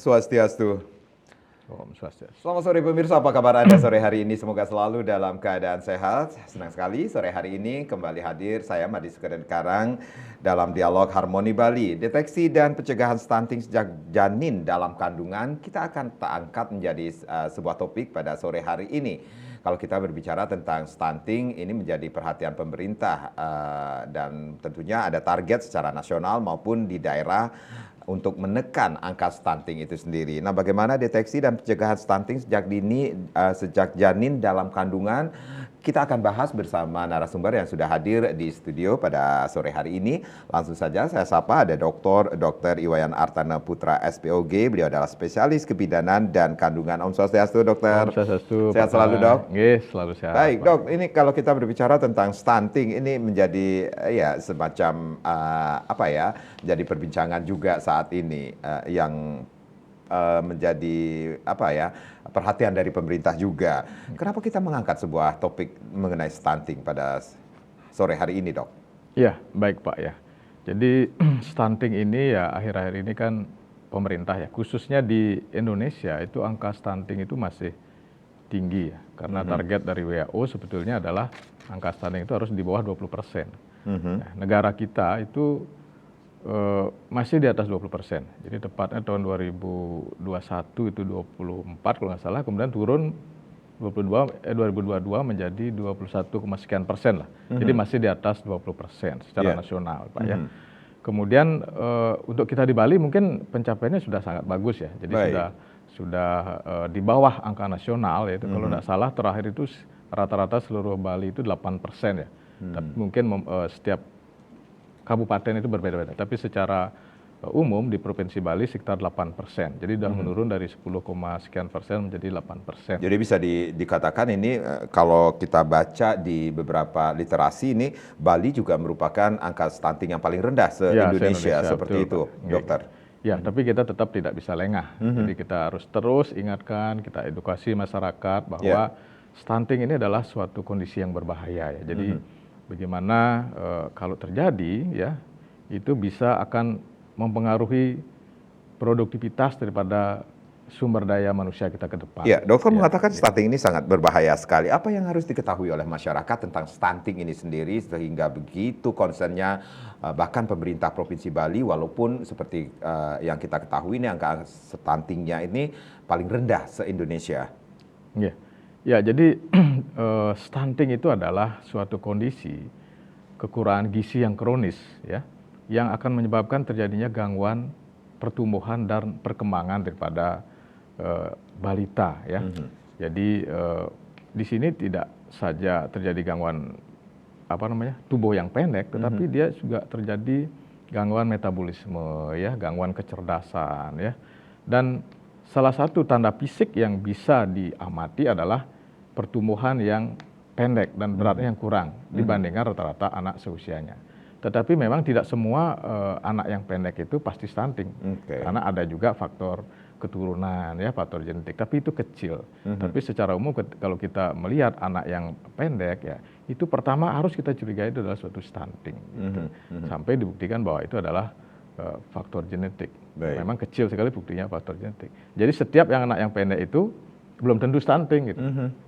Swastiastu. Om Swastiastu. Selamat sore pemirsa, apa kabar Anda sore hari ini? Semoga selalu dalam keadaan sehat. Senang sekali sore hari ini kembali hadir saya Madi Sukadenkarang dalam dialog Harmoni Bali. Deteksi dan pencegahan stunting sejak janin dalam kandungan kita akan angkat menjadi sebuah topik pada sore hari ini. Kalau kita berbicara tentang stunting, ini menjadi perhatian pemerintah dan tentunya ada target secara nasional maupun di daerah untuk menekan angka stunting itu sendiri. Nah, bagaimana deteksi dan pencegahan stunting sejak dini, sejak janin dalam kandungan? Kita akan bahas bersama narasumber yang sudah hadir di studio pada sore hari ini. Langsung saja saya sapa ada Dr. Iwayan Artana Putra SPOG. Beliau adalah spesialis kebidanan dan kandungan. Om Swastiastu, Dokter. Om Swastiastu. Sehat selalu, Dok. Yes, selalu sehat. Baik, Dok. Ini kalau kita berbicara tentang stunting, ini menjadi ya semacam jadi perbincangan juga saat ini yang menjadi perhatian dari pemerintah juga. Kenapa kita mengangkat sebuah topik mengenai stunting pada sore hari ini, Dok? Iya, baik Pak ya. Jadi stunting ini ya akhir-akhir ini kan pemerintah ya, khususnya di Indonesia itu angka stunting itu masih tinggi ya. Karena target dari WHO sebetulnya adalah angka stunting itu harus di bawah 20%. Nah, negara kita itu masih di atas 20%. Jadi tepatnya tahun 2021 itu 24 kalau nggak salah, kemudian turun 2022 menjadi 21, sekian persen lah. Jadi masih di atas 20% secara nasional, Pak ya. Kemudian untuk kita di Bali mungkin pencapaiannya sudah sangat bagus ya. Jadi sudah di bawah angka nasional yaitu kalau nggak salah terakhir itu rata-rata seluruh Bali itu 8% ya. Tapi mungkin setiap kabupaten itu berbeda-beda, tapi secara umum di Provinsi Bali sekitar 8%. Jadi sudah menurun dari 10, sekian persen menjadi 8%. Jadi bisa dikatakan ini kalau kita baca di beberapa literasi ini, Bali juga merupakan angka stunting yang paling rendah se-Indonesia, seperti betul, itu, Pak. Dokter. Ya, tapi kita tetap tidak bisa lengah. Jadi kita harus terus ingatkan, kita edukasi masyarakat bahwa stunting ini adalah suatu kondisi yang berbahaya ya. Jadi bagaimana kalau terjadi ya itu bisa akan mempengaruhi produktivitas daripada sumber daya manusia kita ke depan. Ya, dokter mengatakan stunting ini sangat berbahaya sekali. Apa yang harus diketahui oleh masyarakat tentang stunting ini sendiri sehingga begitu concernnya bahkan pemerintah Provinsi Bali walaupun seperti yang kita ketahui ini angka stuntingnya ini paling rendah se-Indonesia. Ya, jadi stunting itu adalah suatu kondisi kekurangan gizi yang kronis ya, yang akan menyebabkan terjadinya gangguan pertumbuhan dan perkembangan daripada balita ya. Jadi di sini tidak saja terjadi gangguan tubuh yang pendek, tetapi dia juga terjadi gangguan metabolisme ya, gangguan kecerdasan ya. Dan salah satu tanda fisik yang bisa diamati adalah pertumbuhan yang pendek dan beratnya yang kurang dibandingkan rata-rata anak seusianya. Tetapi memang tidak semua anak yang pendek itu pasti stunting, karena ada juga faktor keturunan ya, faktor genetik. Tapi itu kecil. Tapi secara umum kalau kita melihat anak yang pendek ya, itu pertama harus kita curigai itu adalah suatu stunting. Gitu. Sampai dibuktikan bahwa itu adalah faktor genetik. Memang kecil sekali buktinya faktor genetik. Jadi setiap yang anak yang pendek itu belum tentu stunting gitu.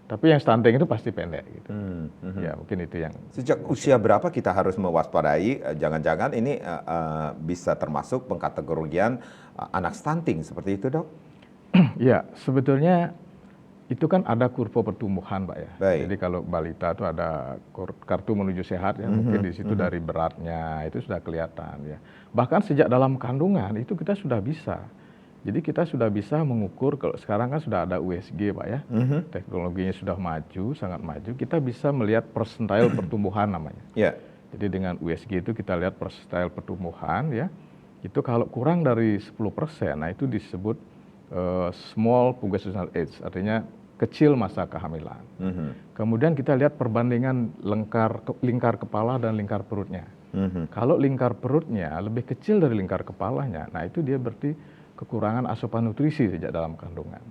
Tapi yang stunting itu pasti pendek gitu. Ya, mungkin itu yang. Sejak usia berapa kita harus mewaspadai jangan-jangan ini bisa termasuk pengkategorian anak stunting seperti itu, Dok? Ya, sebetulnya itu kan ada kurva pertumbuhan, Pak ya. Jadi kalau balita itu ada kartu menuju sehat ya, mungkin di situ dari beratnya itu sudah kelihatan ya. Bahkan sejak dalam kandungan itu kita sudah bisa. Jadi kita sudah bisa mengukur, kalau sekarang kan sudah ada USG Pak ya, teknologinya sudah maju, sangat maju, kita bisa melihat persentile pertumbuhan namanya. Jadi dengan USG itu kita lihat persentile pertumbuhan ya, itu kalau kurang dari 10%, nah itu disebut small pugnational age, artinya kecil masa kehamilan. Kemudian kita lihat perbandingan lingkar kepala dan lingkar perutnya. Kalau lingkar perutnya lebih kecil dari lingkar kepalanya, nah itu dia berarti kekurangan asupan nutrisi sejak dalam kandungan.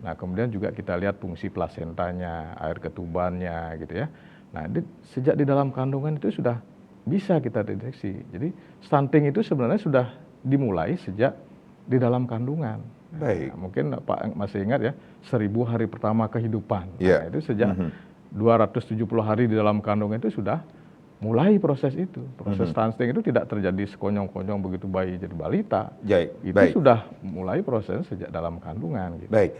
Nah, kemudian juga kita lihat fungsi plasentanya, air ketubannya gitu ya. Nah, sejak di dalam kandungan itu sudah bisa kita deteksi. Jadi stunting itu sebenarnya sudah dimulai sejak di dalam kandungan. Baik. Nah, mungkin Pak masih ingat ya, 1000 hari pertama kehidupan. Iya. Nah, itu sejak 270 hari di dalam kandungan itu sudah mulai proses itu. Proses stunting itu tidak terjadi sekonyong-konyong begitu bayi jadi balita. Itu Baik. sudah mulai proses sejak dalam kandungan. Gitu. Baik.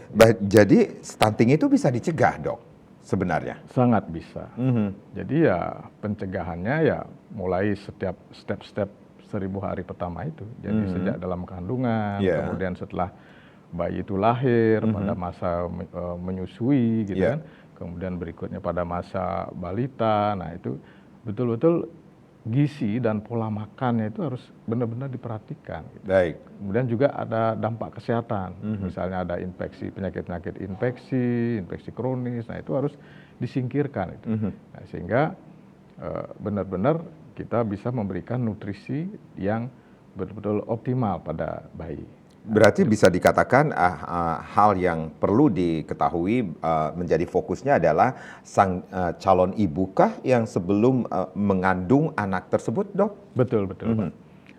Jadi stunting itu bisa dicegah, Dok, sebenarnya? Sangat bisa. Jadi ya pencegahannya ya mulai setiap step-step 1000 hari pertama itu. Jadi sejak dalam kandungan, kemudian setelah bayi itu lahir, pada masa menyusui gitu kan. Kemudian berikutnya pada masa balita. Nah, itu betul-betul gizi dan pola makannya itu harus benar-benar diperhatikan. Gitu. Baik. Kemudian juga ada dampak kesehatan, misalnya ada penyakit-penyakit infeksi kronis, nah itu harus disingkirkan itu. Nah, sehingga benar-benar kita bisa memberikan nutrisi yang betul-betul optimal pada bayi. Berarti bisa dikatakan hal yang perlu diketahui menjadi fokusnya adalah sang calon ibukah yang sebelum mengandung anak tersebut, Dok? Betul, Pak.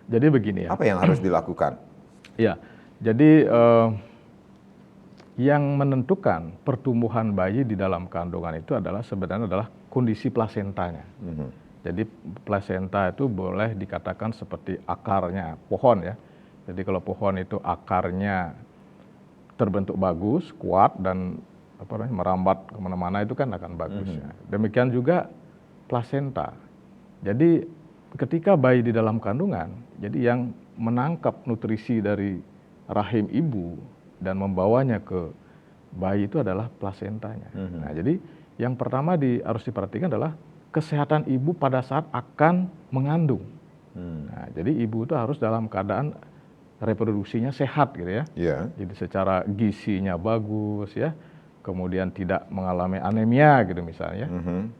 Jadi begini ya. Apa yang harus dilakukan? Ya, jadi yang menentukan pertumbuhan bayi di dalam kandungan itu sebenarnya adalah kondisi plasentanya. Jadi plasenta itu boleh dikatakan seperti akarnya pohon ya. Jadi kalau pohon itu akarnya terbentuk bagus, kuat dan merambat kemana-mana itu kan akan bagus. Ya. Demikian juga plasenta. Jadi ketika bayi di dalam kandungan, jadi yang menangkap nutrisi dari rahim ibu dan membawanya ke bayi itu adalah plasentanya. Nah, jadi yang pertama harus diperhatikan adalah kesehatan ibu pada saat akan mengandung. Nah, jadi ibu itu harus dalam keadaan reproduksinya sehat gitu ya. Jadi secara gizinya bagus ya. Kemudian tidak mengalami anemia gitu misalnya.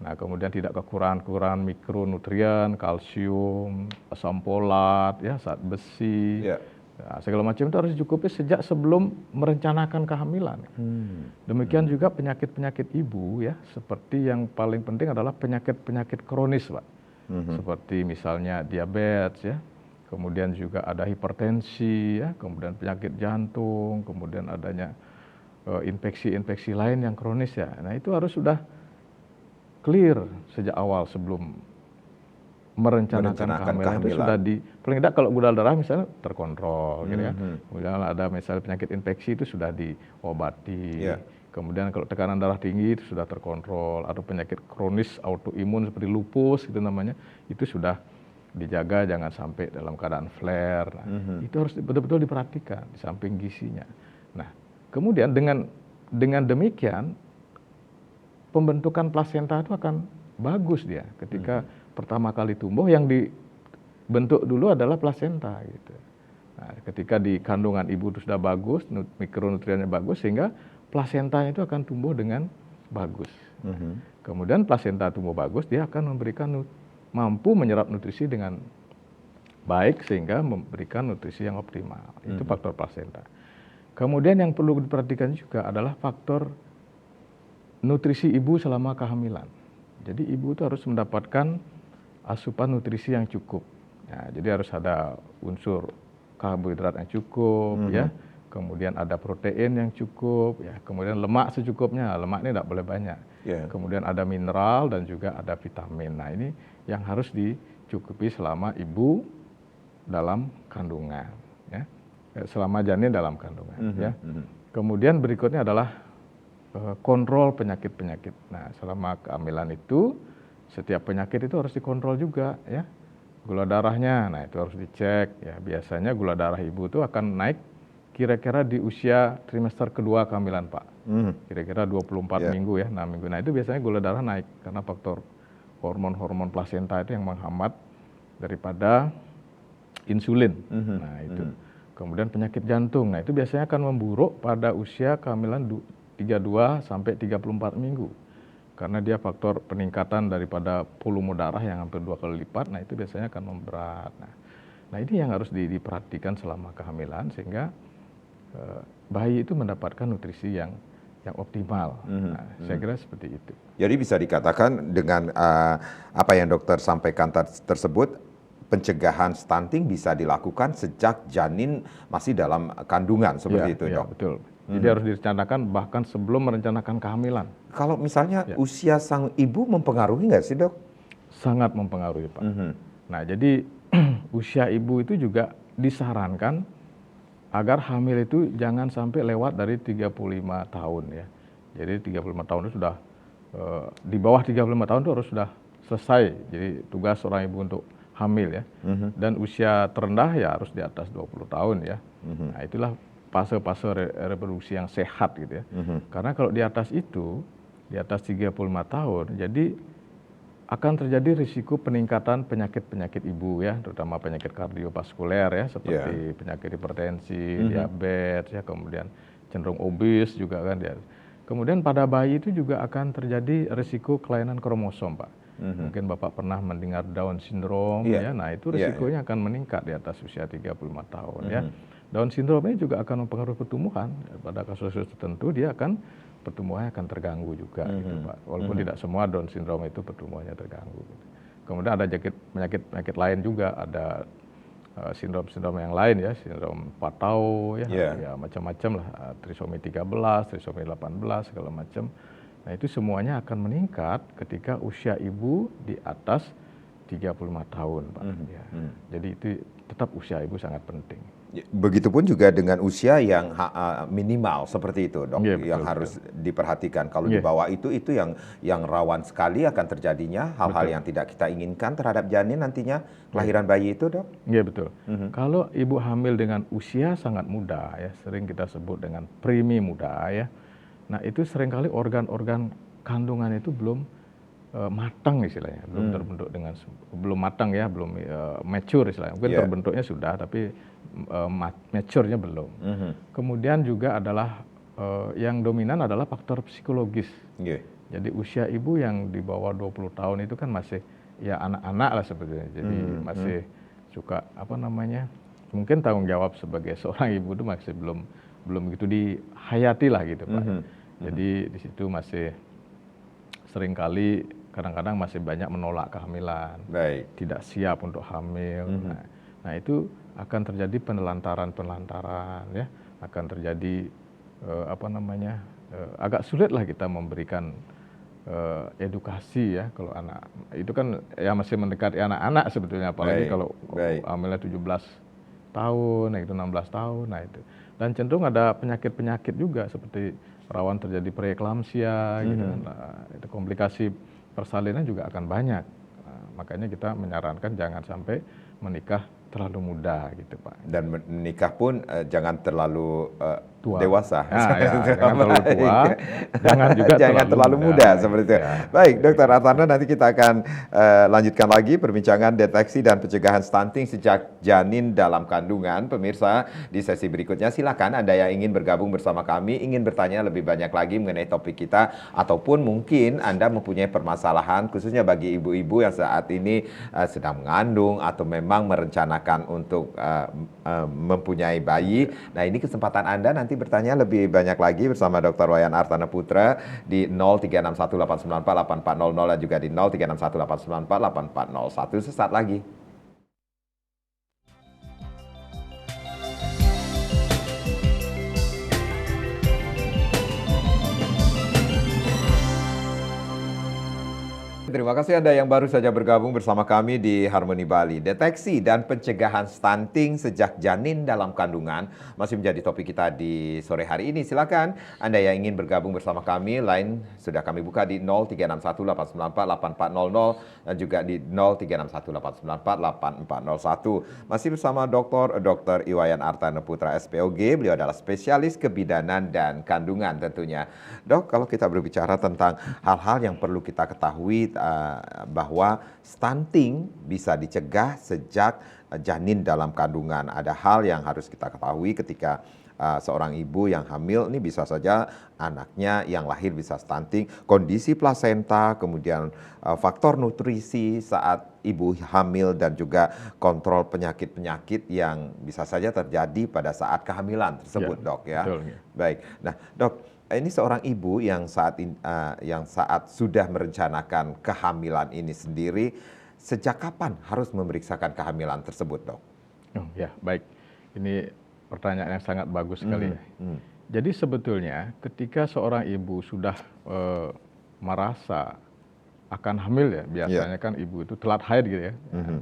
Nah, kemudian tidak kekurangan mikronutrien, kalsium, asam folat, ya, zat besi. Nah, segala macam itu harus dicukupi sejak sebelum merencanakan kehamilan. Demikian juga penyakit-penyakit ibu ya, seperti yang paling penting adalah penyakit-penyakit kronis, Pak. Seperti misalnya diabetes ya. Kemudian juga ada hipertensi, ya, kemudian penyakit jantung, kemudian adanya infeksi-infeksi lain yang kronis ya. Nah, itu harus sudah clear sejak awal sebelum merencanakan kehamilan. Itu sudah paling tidak kalau gula darah misalnya terkontrol, gitu ya. Kemudian ada misalnya penyakit infeksi itu sudah diobati. Kemudian kalau tekanan darah tinggi itu sudah terkontrol. Atau penyakit kronis autoimun seperti lupus itu namanya, itu sudah dijaga jangan sampai dalam keadaan flare. Nah, itu harus betul-betul diperhatikan di samping gizinya. Nah, kemudian dengan demikian pembentukan plasenta itu akan bagus dia ketika pertama kali tumbuh, yang dibentuk dulu adalah plasenta gitu. Nah, ketika di kandungan ibu itu sudah bagus, mikronutriennya bagus, sehingga plasentanya itu akan tumbuh dengan bagus. Kemudian plasenta tumbuh bagus, dia akan mampu menyerap nutrisi dengan baik sehingga memberikan nutrisi yang optimal. Itu faktor plasenta. Kemudian yang perlu diperhatikan juga adalah faktor nutrisi ibu selama kehamilan. Jadi ibu itu harus mendapatkan asupan nutrisi yang cukup. Ya, jadi harus ada unsur karbohidrat yang cukup, ya. Kemudian ada protein yang cukup, ya. Kemudian lemak secukupnya. Lemak ini tidak boleh banyak. Kemudian ada mineral dan juga ada vitamin. Nah, ini yang harus dicukupi selama ibu dalam kandungan, ya. Selama janin dalam kandungan, ya. Kemudian berikutnya adalah kontrol penyakit-penyakit. Nah, selama kehamilan itu setiap penyakit itu harus dikontrol juga, ya. Gula darahnya, nah itu harus dicek, ya. Biasanya gula darah ibu itu akan naik kira-kira di usia trimester kedua kehamilan, Pak. Kira-kira 24 minggu ya, 6 minggu. Nah, itu biasanya gula darah naik karena faktor hormon-hormon plasenta itu yang menghambat daripada insulin. Nah, itu. Kemudian penyakit jantung. Nah, itu biasanya akan memburuk pada usia kehamilan 32 sampai 34 minggu. Karena dia faktor peningkatan daripada volume darah yang hampir 2 kali lipat. Nah, itu biasanya akan memberat. Nah, ini yang harus diperhatikan selama kehamilan sehingga bayi itu mendapatkan nutrisi yang optimal. Nah, saya kira seperti itu. Jadi bisa dikatakan dengan apa yang dokter sampaikan tersebut, pencegahan stunting bisa dilakukan sejak janin masih dalam kandungan seperti itu, Iya, Dok. betul. Jadi harus direncanakan bahkan sebelum merencanakan kehamilan. Kalau misalnya Ya. usia sang ibu mempengaruhi nggak sih, Dok? Sangat mempengaruhi, Pak. Nah, jadi usia ibu itu juga disarankan agar hamil itu jangan sampai lewat dari 35 tahun ya. Jadi 35 tahun itu sudah di bawah 35 tahun itu harus sudah selesai. Jadi tugas seorang ibu untuk hamil ya. Dan usia terendah ya harus di atas 20 tahun ya. Nah, itulah fase-fase reproduksi yang sehat gitu ya. Karena kalau di atas itu, di atas 35 tahun, jadi akan terjadi risiko peningkatan penyakit-penyakit ibu ya, terutama penyakit kardiovaskuler ya, seperti penyakit hipertensi, diabetes ya, kemudian cenderung obes juga kan ya. Kemudian pada bayi itu juga akan terjadi risiko kelainan kromosom, Pak. Mungkin Bapak pernah mendengar Down syndrome ya, nah itu risikonya akan meningkat di atas usia 35 tahun ya. Down syndrome ini juga akan mempengaruhi pertumbuhan, pada kasus-kasus tertentu dia akan pertumbuhannya akan terganggu juga gitu, Pak. Walaupun tidak semua Down syndrome itu pertumbuhannya terganggu. Gitu. Kemudian ada penyakit lain juga, ada sindrom-sindrom yang lain ya, sindrom Patau ya, ya macam-macam lah, trisomi 13, trisomi 18 segala macam. Nah, itu semuanya akan meningkat ketika usia ibu di atas 35 tahun, Pak. Ya. Jadi itu tetap usia ibu sangat penting. Begitupun juga dengan usia yang minimal seperti itu, Dok, yang harus diperhatikan. Kalau di bawah itu yang rawan sekali akan terjadinya hal-hal yang tidak kita inginkan terhadap janin nantinya kelahiran bayi itu, Dok. Iya betul. Kalau ibu hamil dengan usia sangat muda ya, sering kita sebut dengan premi muda ya. Nah, itu seringkali organ-organ kandungan itu belum matang istilahnya, belum terbentuk dengan belum matang ya, belum mature istilahnya. Mungkin terbentuknya sudah, tapi mature-nya belum. Kemudian juga adalah yang dominan adalah faktor psikologis. Jadi usia ibu yang di bawah 20 tahun itu kan masih ya anak-anak lah sebetulnya. Jadi masih suka apa namanya? Mungkin tanggung jawab sebagai seorang ibu itu masih belum begitu dihayati lah gitu, Pak. Jadi di situ masih seringkali kadang-kadang masih banyak menolak kehamilan, tidak siap untuk hamil. Nah, itu akan terjadi penelantaran ya, akan terjadi agak sulit lah kita memberikan edukasi ya, kalau anak itu kan ya masih mendekati anak-anak sebetulnya, apalagi kalau hamilnya 17 tahun, nah itu 16 tahun, nah itu. Dan cenderung ada penyakit-penyakit juga seperti rawan terjadi preeklamsia gitu kan. Nah, itu komplikasi persalinan juga akan banyak. Nah, makanya kita menyarankan jangan sampai menikah terlalu muda gitu, Pak. Dan menikah pun jangan terlalu tua. Dewasa. Jangan terlalu tua, jangan juga terlalu muda seperti itu. Baik, Dr. Artana, nanti kita akan lanjutkan lagi perbincangan deteksi dan pencegahan stunting sejak janin dalam kandungan. Pemirsa, di sesi berikutnya silakan Anda yang ingin bergabung bersama kami, ingin bertanya lebih banyak lagi mengenai topik kita, ataupun mungkin Anda mempunyai permasalahan khususnya bagi ibu-ibu yang saat ini sedang mengandung atau memang merencanakan untuk mempunyai bayi. Nah, ini kesempatan Anda nanti bertanya lebih banyak lagi bersama Dr. Wayan Artana Putra di 0361894800 dan juga di 0361894841 sesaat lagi. Terima kasih Anda yang baru saja bergabung bersama kami di Harmoni Bali. Deteksi dan pencegahan stunting sejak janin dalam kandungan masih menjadi topik kita di sore hari ini. Silakan Anda yang ingin bergabung bersama kami, line sudah kami buka di 0361894800 dan juga di 0361894841. Masih bersama Dr. Iwayan Artana Putra SPOG. Beliau adalah spesialis kebidanan dan kandungan tentunya. Dok, kalau kita berbicara tentang hal-hal yang perlu kita ketahui bahwa stunting bisa dicegah sejak janin dalam kandungan. Ada hal yang harus kita ketahui ketika seorang ibu yang hamil ini bisa saja anaknya yang lahir bisa stunting, kondisi plasenta, kemudian faktor nutrisi saat ibu hamil dan juga kontrol penyakit-penyakit yang bisa saja terjadi pada saat kehamilan tersebut, ya, Dok ya. Betul, ya. Baik. Nah, Dok, ini seorang ibu yang saat sudah merencanakan kehamilan ini sendiri, sejak kapan harus memeriksakan kehamilan tersebut, Dok? Oh, ya, baik. Ini pertanyaan yang sangat bagus sekali ya. Jadi sebetulnya ketika seorang ibu sudah merasa akan hamil ya, biasanya kan ibu itu telat haid gitu ya.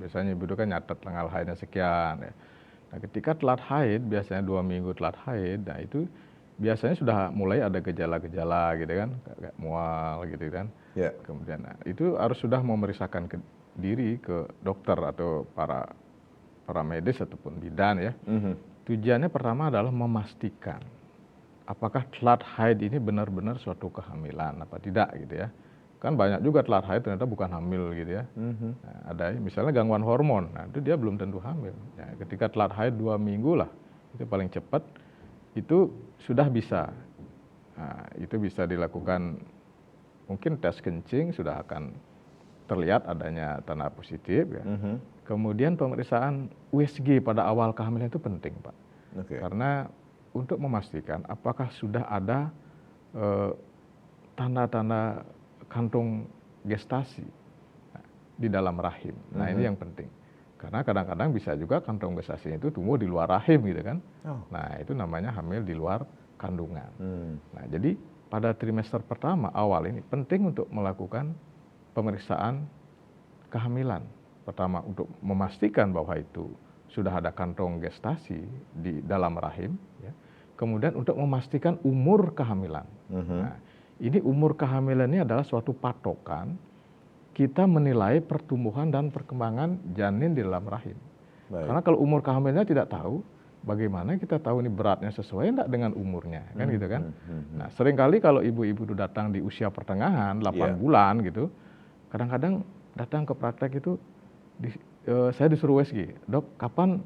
Biasanya ibu itu kan nyatet tanggal haidnya sekian ya. Nah, ketika telat haid, biasanya 2 minggu telat haid, nah itu biasanya sudah mulai ada gejala-gejala gitu kan, kayak mual gitu kan. Kemudian nah, itu harus sudah memeriksakan diri ke dokter atau para medis ataupun bidan ya. Tujuannya pertama adalah memastikan apakah telat haid ini benar-benar suatu kehamilan apa tidak gitu ya. Kan banyak juga telat haid ternyata bukan hamil gitu ya. Nah, ada misalnya gangguan hormon, nah itu dia belum tentu hamil. Ya, ketika telat haid 2 minggu lah, itu paling cepat, itu sudah bisa. Nah, itu bisa dilakukan, mungkin tes kencing sudah akan terlihat adanya tanda positif ya. Kemudian pemeriksaan USG pada awal kehamilan itu penting, Pak. Karena untuk memastikan apakah sudah ada tanda-tanda kantung gestasi di dalam rahim. Nah, ini yang penting. Karena kadang-kadang bisa juga kantung gestasi itu tumbuh di luar rahim gitu kan. Nah, itu namanya hamil di luar kandungan. Nah, jadi pada trimester pertama awal ini penting untuk melakukan pemeriksaan kehamilan. Pertama untuk memastikan bahwa itu sudah ada kantong gestasi di dalam rahim. Ya. Kemudian untuk memastikan umur kehamilan. Nah, ini umur kehamilan ini adalah suatu patokan kita menilai pertumbuhan dan perkembangan janin di dalam rahim. Karena kalau umur kehamilannya tidak tahu, bagaimana kita tahu ini beratnya sesuai enggak dengan umurnya, kan gitu kan? Nah, seringkali kalau ibu-ibu itu datang di usia pertengahan, 8 bulan gitu, kadang-kadang datang ke praktek itu, saya disuruh USG, dok kapan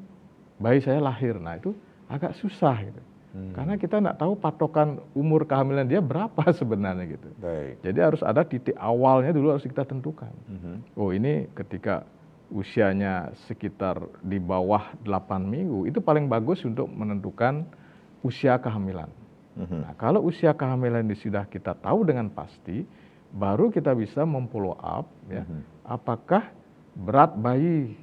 bayi saya lahir? Nah, itu agak susah gitu. Karena kita nggak tahu patokan umur kehamilan dia berapa sebenarnya gitu. Jadi harus ada titik awalnya dulu harus kita tentukan. Oh, ini ketika usianya sekitar di bawah 8 minggu, itu paling bagus untuk menentukan usia kehamilan. Nah, kalau usia kehamilan ini sudah kita tahu dengan pasti, baru kita bisa memfollow up ya, apakah berat bayi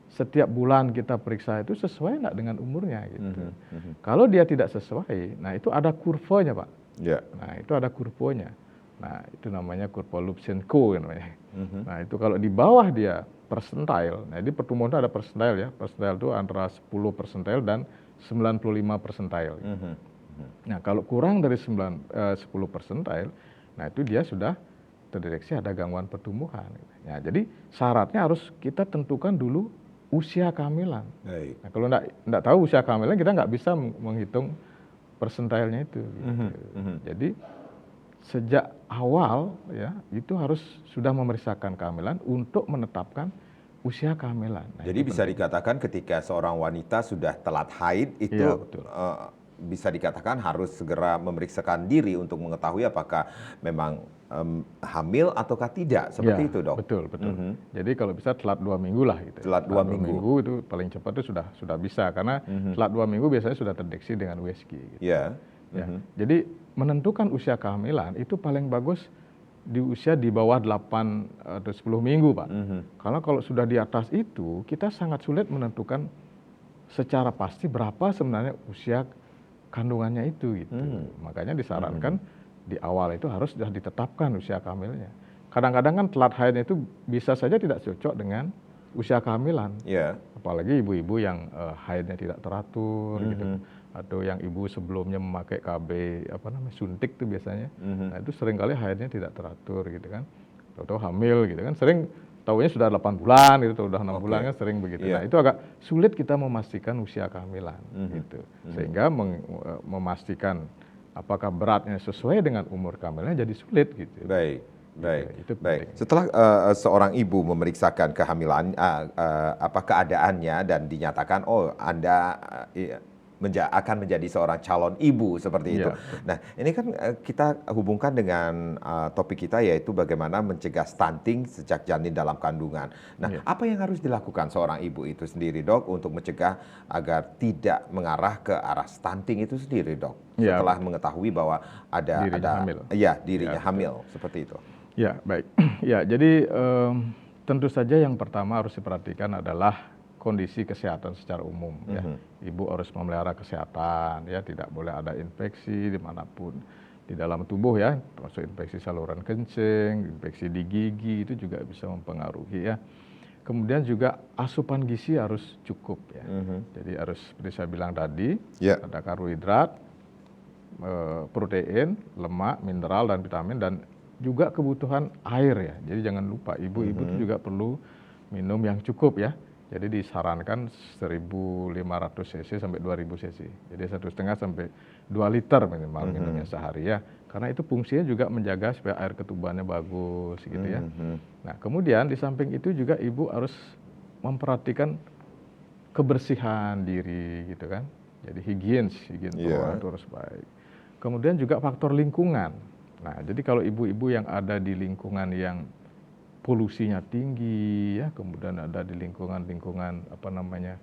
setiap bulan kita periksa itu sesuai enggak dengan umurnya gitu. Kalau dia tidak sesuai, nah itu ada kurvanya, Pak. Nah, itu ada kurvanya. Nah, itu namanya kurva Lubchenco namanya. Nah, itu kalau di bawah dia persentile. Nah, di pertumbuhan itu ada persentile ya. Persentile itu antara 10 persentile dan 95 persentile. Nah, kalau kurang dari 10 persentile, nah itu dia sudah terdeteksi ada gangguan pertumbuhan. Ya, jadi syaratnya harus kita tentukan dulu usia kehamilan. Nah, kalau enggak tahu usia kehamilan, kita nggak bisa menghitung persentilenya itu. Gitu. Jadi sejak awal ya itu harus sudah memeriksakan kehamilan untuk menetapkan usia kehamilan. Nah, jadi bisa dikatakan ketika seorang wanita sudah telat haid itu bisa dikatakan harus segera memeriksakan diri untuk mengetahui apakah memang hamil ataukah tidak, seperti itu, dok? Betul. Jadi kalau bisa telat 2 minggu lah gitu. Telat 2 minggu itu paling cepat itu sudah bisa, karena telat 2 minggu biasanya sudah terdeteksi dengan USG. Gitu. Jadi menentukan usia kehamilan itu paling bagus di usia di bawah 8 atau 10 minggu, Pak. Karena kalau sudah di atas itu, kita sangat sulit menentukan secara pasti berapa sebenarnya usia kandungannya itu gitu. Makanya disarankan di awal itu harus sudah ditetapkan usia kehamilannya. Kadang-kadang kan telat haidnya itu bisa saja tidak cocok dengan usia kehamilan. Apalagi ibu-ibu yang haidnya tidak teratur gitu. Atau yang ibu sebelumnya memakai KB suntik tuh biasanya. Nah, itu seringkali haidnya tidak teratur gitu kan. Atau hamil gitu kan. Sering tahunya sudah 8 bulan gitu, sudah 6 bulan kan sering begitu. Nah, itu agak sulit kita memastikan usia kehamilan gitu. Sehingga memastikan apakah beratnya sesuai dengan umur kehamilannya jadi sulit gitu. Baik. Setelah seorang ibu memeriksakan kehamilan, keadaannya dan dinyatakan, oh Anda akan menjadi seorang calon ibu seperti itu. Nah, ini kan kita hubungkan dengan topik kita, yaitu bagaimana mencegah stunting sejak janin dalam kandungan. Nah, apa yang harus dilakukan seorang ibu itu sendiri, dok, untuk mencegah agar tidak mengarah ke arah stunting itu sendiri, dok? Setelah mengetahui bahwa dirinya hamil seperti itu. Ya, baik. Ya, jadi tentu saja yang pertama harus diperhatikan adalah kondisi kesehatan secara umum ya. Ibu harus memelihara kesehatan ya, tidak boleh ada infeksi dimanapun di dalam tubuh ya, termasuk infeksi saluran kencing, infeksi di gigi itu juga bisa mempengaruhi ya. Kemudian juga asupan gizi harus cukup ya. Jadi harus seperti saya bilang tadi, ada karbohidrat, protein, lemak, mineral dan vitamin, dan juga kebutuhan air ya. Jadi jangan lupa ibu-ibu itu juga perlu minum yang cukup ya. Jadi disarankan 1.500 cc sampai 2.000 cc. Jadi 1,5 sampai 2 liter minimal minumnya sehari ya. Karena itu fungsinya juga menjaga supaya air ketubannya bagus gitu ya. Nah kemudian di samping itu juga ibu harus memperhatikan kebersihan diri gitu kan. Jadi higien perawatan itu harus baik. Kemudian juga faktor lingkungan. Nah jadi kalau ibu-ibu yang ada di lingkungan yang polusinya tinggi ya, kemudian ada di lingkungan apa namanya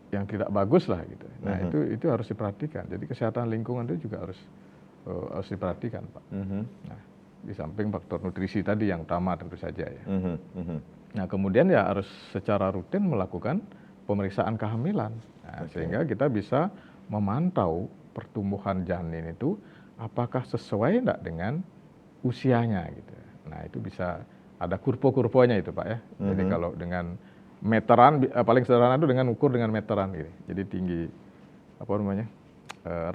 yang tidak bagus lah gitu. Nah itu harus diperhatikan. Jadi kesehatan lingkungan itu juga harus diperhatikan Pak. Nah di samping faktor nutrisi tadi yang utama tentu saja ya. Nah kemudian ya harus secara rutin melakukan pemeriksaan kehamilan. Nah, sehingga kita bisa memantau pertumbuhan janin itu apakah sesuai enggak dengan usianya gitu. Nah itu bisa ada kurva-kurvanya itu Pak ya. Jadi kalau dengan meteran, paling sederhana itu dengan ukur dengan meteran gitu. Jadi tinggi apa namanya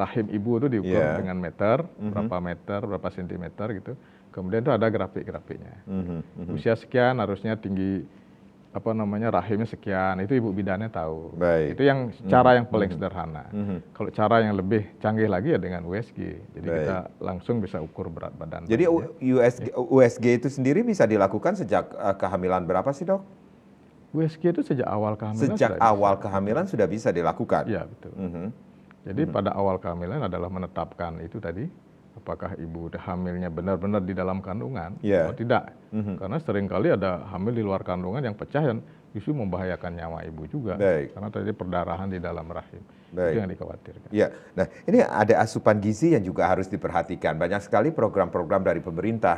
rahim ibu itu diukur dengan meter, berapa sentimeter gitu. Kemudian itu ada grafik-grafiknya. Usia sekian harusnya tinggi apa namanya rahimnya sekian, itu ibu bidannya tahu. Itu yang cara yang paling sederhana. Kalau cara yang lebih canggih lagi ya dengan USG. Jadi kita langsung bisa ukur berat badan. Jadi USG itu sendiri bisa dilakukan sejak kehamilan berapa sih dok? USG itu sejak awal kehamilan. Sejak awal kehamilan sudah bisa dilakukan? Iya betul. Jadi pada awal kehamilan adalah menetapkan itu tadi, apakah ibu hamilnya benar-benar di dalam kandungan atau tidak. Karena seringkali ada hamil di luar kandungan yang pecah dan justru membahayakan nyawa ibu juga. Karena terjadi perdarahan di dalam rahim. Itu yang dikhawatirkan. Ya, nah ini ada asupan gizi yang juga harus diperhatikan. Banyak sekali program-program dari pemerintah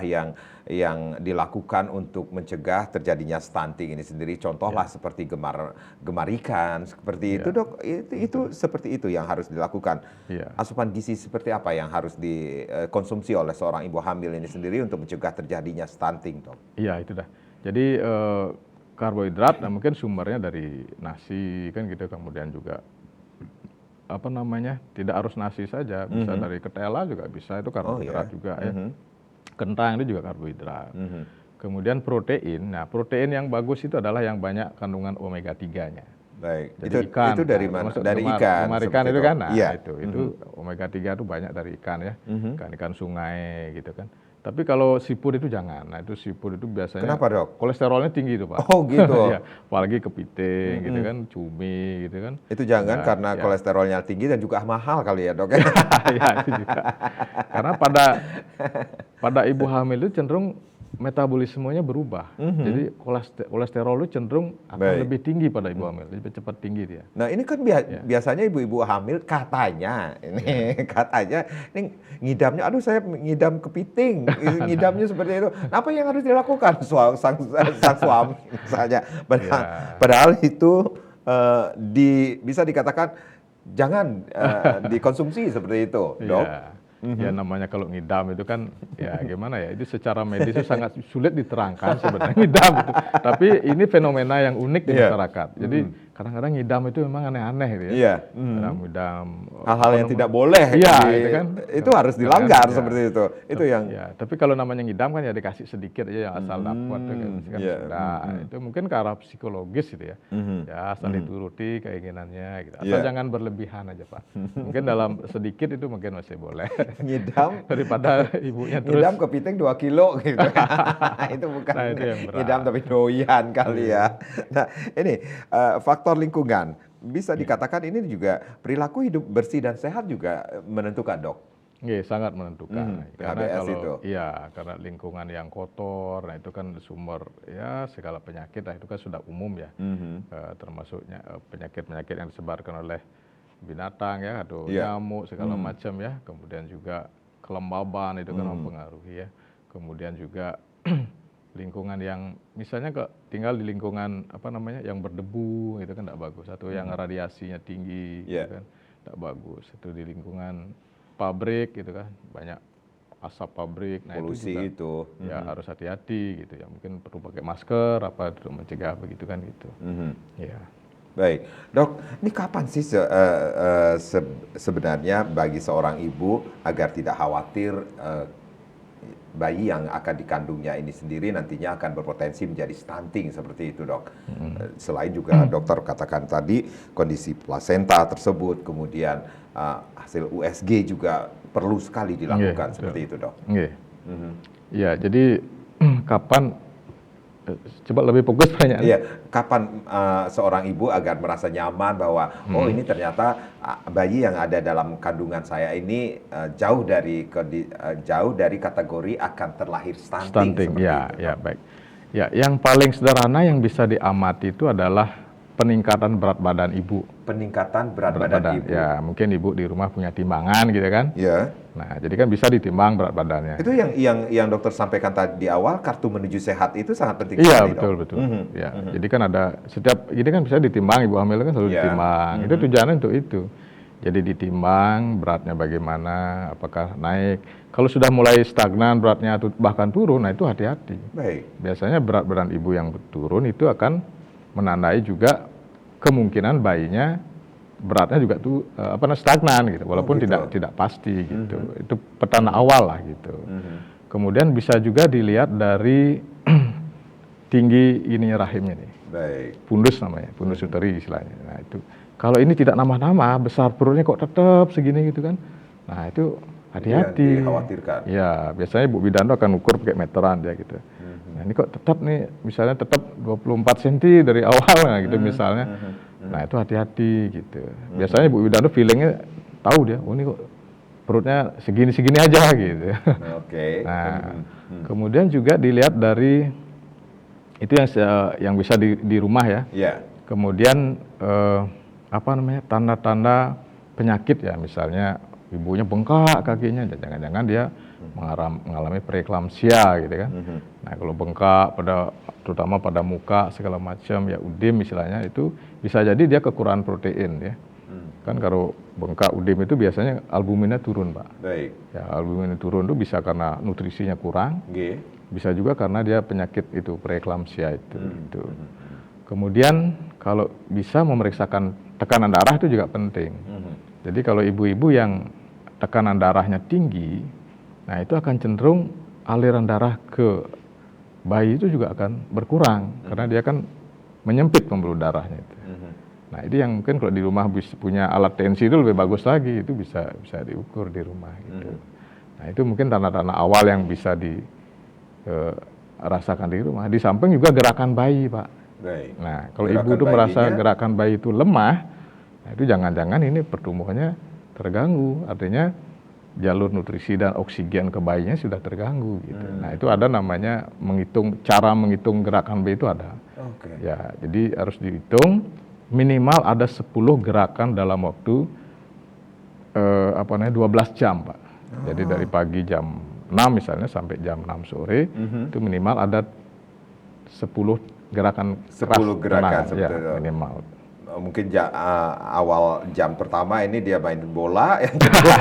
yang dilakukan untuk mencegah terjadinya stunting ini sendiri. Contohlah seperti gemar ikan, seperti itu dok. Itu seperti itu yang harus dilakukan. Asupan gizi seperti apa yang harus dikonsumsi oleh seorang ibu hamil ini sendiri untuk mencegah terjadinya stunting dok? Iya itu dah. Jadi karbohidrat, nah mungkin sumbernya dari nasi kan gitu, kemudian juga apa namanya tidak harus nasi saja, bisa dari ketela juga bisa, itu karbohidrat juga ya. Kentang itu juga karbohidrat. Kemudian protein, nah protein yang bagus itu adalah yang banyak kandungan omega 3-nya. Jadi ikan, itu dari mana? Dari ikan. Gemar ikan itu kan, nah itu omega 3 itu banyak dari ikan ya, ikan sungai gitu kan. Tapi kalau seafood itu jangan. Nah itu seafood itu biasanya. Kenapa dok? Kolesterolnya tinggi itu Pak. Oh gitu. Ya, apalagi kepiting gitu kan, cumi gitu kan. Itu jangan karena kolesterolnya tinggi dan juga mahal kali ya dok. Ya itu juga. Karena pada ibu hamil itu cenderung metabolismenya berubah. Jadi kolesterol itu cenderung akan lebih tinggi pada ibu hamil, lebih cepat tinggi dia. Nah ini kan biasanya ibu-ibu hamil katanya ini ngidamnya, aduh saya ngidam kepiting, ngidamnya seperti itu. Apa yang harus dilakukan sang suami misalnya? Padahal itu bisa dikatakan jangan dikonsumsi seperti itu, dok. Ya namanya kalau ngidam itu kan ya gimana ya, itu secara medis itu sangat sulit diterangkan sebenarnya ngidam itu. Tapi ini fenomena yang unik di masyarakat. Jadi kadang-kadang ngidam itu memang aneh-aneh gitu ya. Ngidam hal-hal yang tidak boleh. Itu kan itu harus dilanggar seperti itu. Itu yang tapi kalau namanya ngidam kan ya dikasih sedikit aja yang asal dapat kan sudah. Itu mungkin ke arah psikologis gitu ya. Ya asal dituruti keinginannya gitu. Asal jangan berlebihan aja Pak. Mungkin dalam sedikit itu mungkin masih boleh. Ngidam daripada ibunya terus ngidam kepiting 2 kilo gitu. Itu bukan ngidam tapi doyan kali ya. Nah ini faktor lingkungan bisa dikatakan ini juga perilaku hidup bersih dan sehat juga menentukan dok. Sangat menentukan. Karena HBS kalau itu. karena lingkungan yang kotor, nah itu kan sumber ya segala penyakit, nah itu kan sudah umum ya. Termasuknya penyakit-penyakit yang disebarkan oleh binatang ya atau nyamuk segala macam ya. Kemudian juga kelembaban itu kan mempengaruhi ya. Kemudian juga lingkungan yang misalnya kok tinggal di lingkungan apa namanya yang berdebu itu kan tidak bagus, atau yang radiasinya tinggi Yeah. gitu kan tidak bagus, itu di lingkungan pabrik gitu kan banyak asap pabrik, nah Polusi itu juga itu. ya harus hati-hati gitu ya, mungkin perlu pakai masker apa untuk mencegah begitu kan gitu. Ya. Baik, dok, ini kapan sih sebenarnya bagi seorang ibu agar tidak khawatir bayi yang akan dikandungnya ini sendiri nantinya akan berpotensi menjadi stunting seperti itu, dok? Selain juga dokter katakan tadi kondisi plasenta tersebut, kemudian hasil USG juga perlu sekali dilakukan seperti itu, dok. Ya, jadi kapan? Coba lebih fokus pertanyaan. Iya, kapan seorang ibu agar merasa nyaman bahwa oh ini ternyata bayi yang ada dalam kandungan saya ini jauh dari kategori akan terlahir stunting seperti ya, itu. ya baik. Ya, yang paling sederhana yang bisa diamati itu adalah peningkatan berat badan ibu. Peningkatan berat badan ibu. Ya, mungkin ibu di rumah punya timbangan gitu kan? Ya. Nah, jadi kan bisa ditimbang berat badannya. Itu yang dokter sampaikan tadi di awal, kartu menuju sehat itu sangat penting Iya, sekali, betul, dok. betul. Ya, jadi kan ada setiap ini kan bisa ditimbang, ibu hamil kan selalu ditimbang. Itu tujuannya untuk itu. Jadi ditimbang beratnya bagaimana, apakah naik. Kalau sudah mulai stagnan beratnya atau bahkan turun, nah itu hati-hati. Baik. Biasanya berat badan ibu yang turun itu akan menandai juga kemungkinan bayinya beratnya juga tuh stagnan gitu, walaupun tidak pasti gitu. Itu petanda awal lah gitu. Kemudian bisa juga dilihat dari tinggi ininya rahimnya nih. Baik. Pundus namanya, pundus uteri istilahnya. Nah itu kalau ini tidak nambah-nambah, besar perutnya kok tetap segini gitu kan. Nah itu hati-hati. Dikhawatirkan. Ya, biasanya Bu Bidan akan ukur pakai meteran dia gitu. Nah ini kok tetap nih, misalnya tetap 24 cm dari awal nah, gitu misalnya. Nah itu hati-hati gitu. Biasanya Bu Widanto feelingnya tahu dia, oh ini kok perutnya segini-segini aja gitu. Oke. Nah kemudian juga dilihat dari itu yang bisa di rumah ya. Yeah. Kemudian tanda-tanda penyakit ya, misalnya ibunya bengkak kakinya, jangan-jangan dia mengalami preeklamsia gitu kan. Nah kalau bengkak terutama pada muka segala macam ya, udim istilahnya, itu bisa jadi dia kekurangan protein ya. Kan kalau bengkak udim itu biasanya albuminnya turun, Pak. Baik. Ya, albuminnya turun itu bisa karena nutrisinya kurang. Bisa juga karena dia penyakit itu preeklamsia itu. Gitu. Kemudian kalau bisa memeriksakan tekanan darah itu juga penting. Jadi kalau ibu-ibu yang tekanan darahnya tinggi, nah itu akan cenderung aliran darah ke bayi itu juga akan berkurang karena dia kan menyempit pembuluh darahnya itu. Nah itu yang mungkin kalau di rumah punya alat tensi itu lebih bagus lagi, itu bisa diukur di rumah gitu. Nah itu mungkin tanda-tanda awal yang bisa dirasakan di rumah. Di samping juga gerakan bayi, Pak. Baik. Nah kalau ibu itu merasa gerakan bayi itu lemah, nah itu jangan-jangan ini pertumbuhannya terganggu, artinya jalur nutrisi dan oksigen ke bayinya sudah terganggu gitu. Nah itu ada namanya cara menghitung gerakan bayi itu ada. Ya jadi harus dihitung minimal ada 10 gerakan dalam waktu 12 jam, Pak. Jadi dari pagi jam 6 misalnya sampai jam 6 sore itu minimal ada 10 gerakan 10 gerakan ya, minimal. Mungkin awal jam pertama ini dia main bola, yang kedua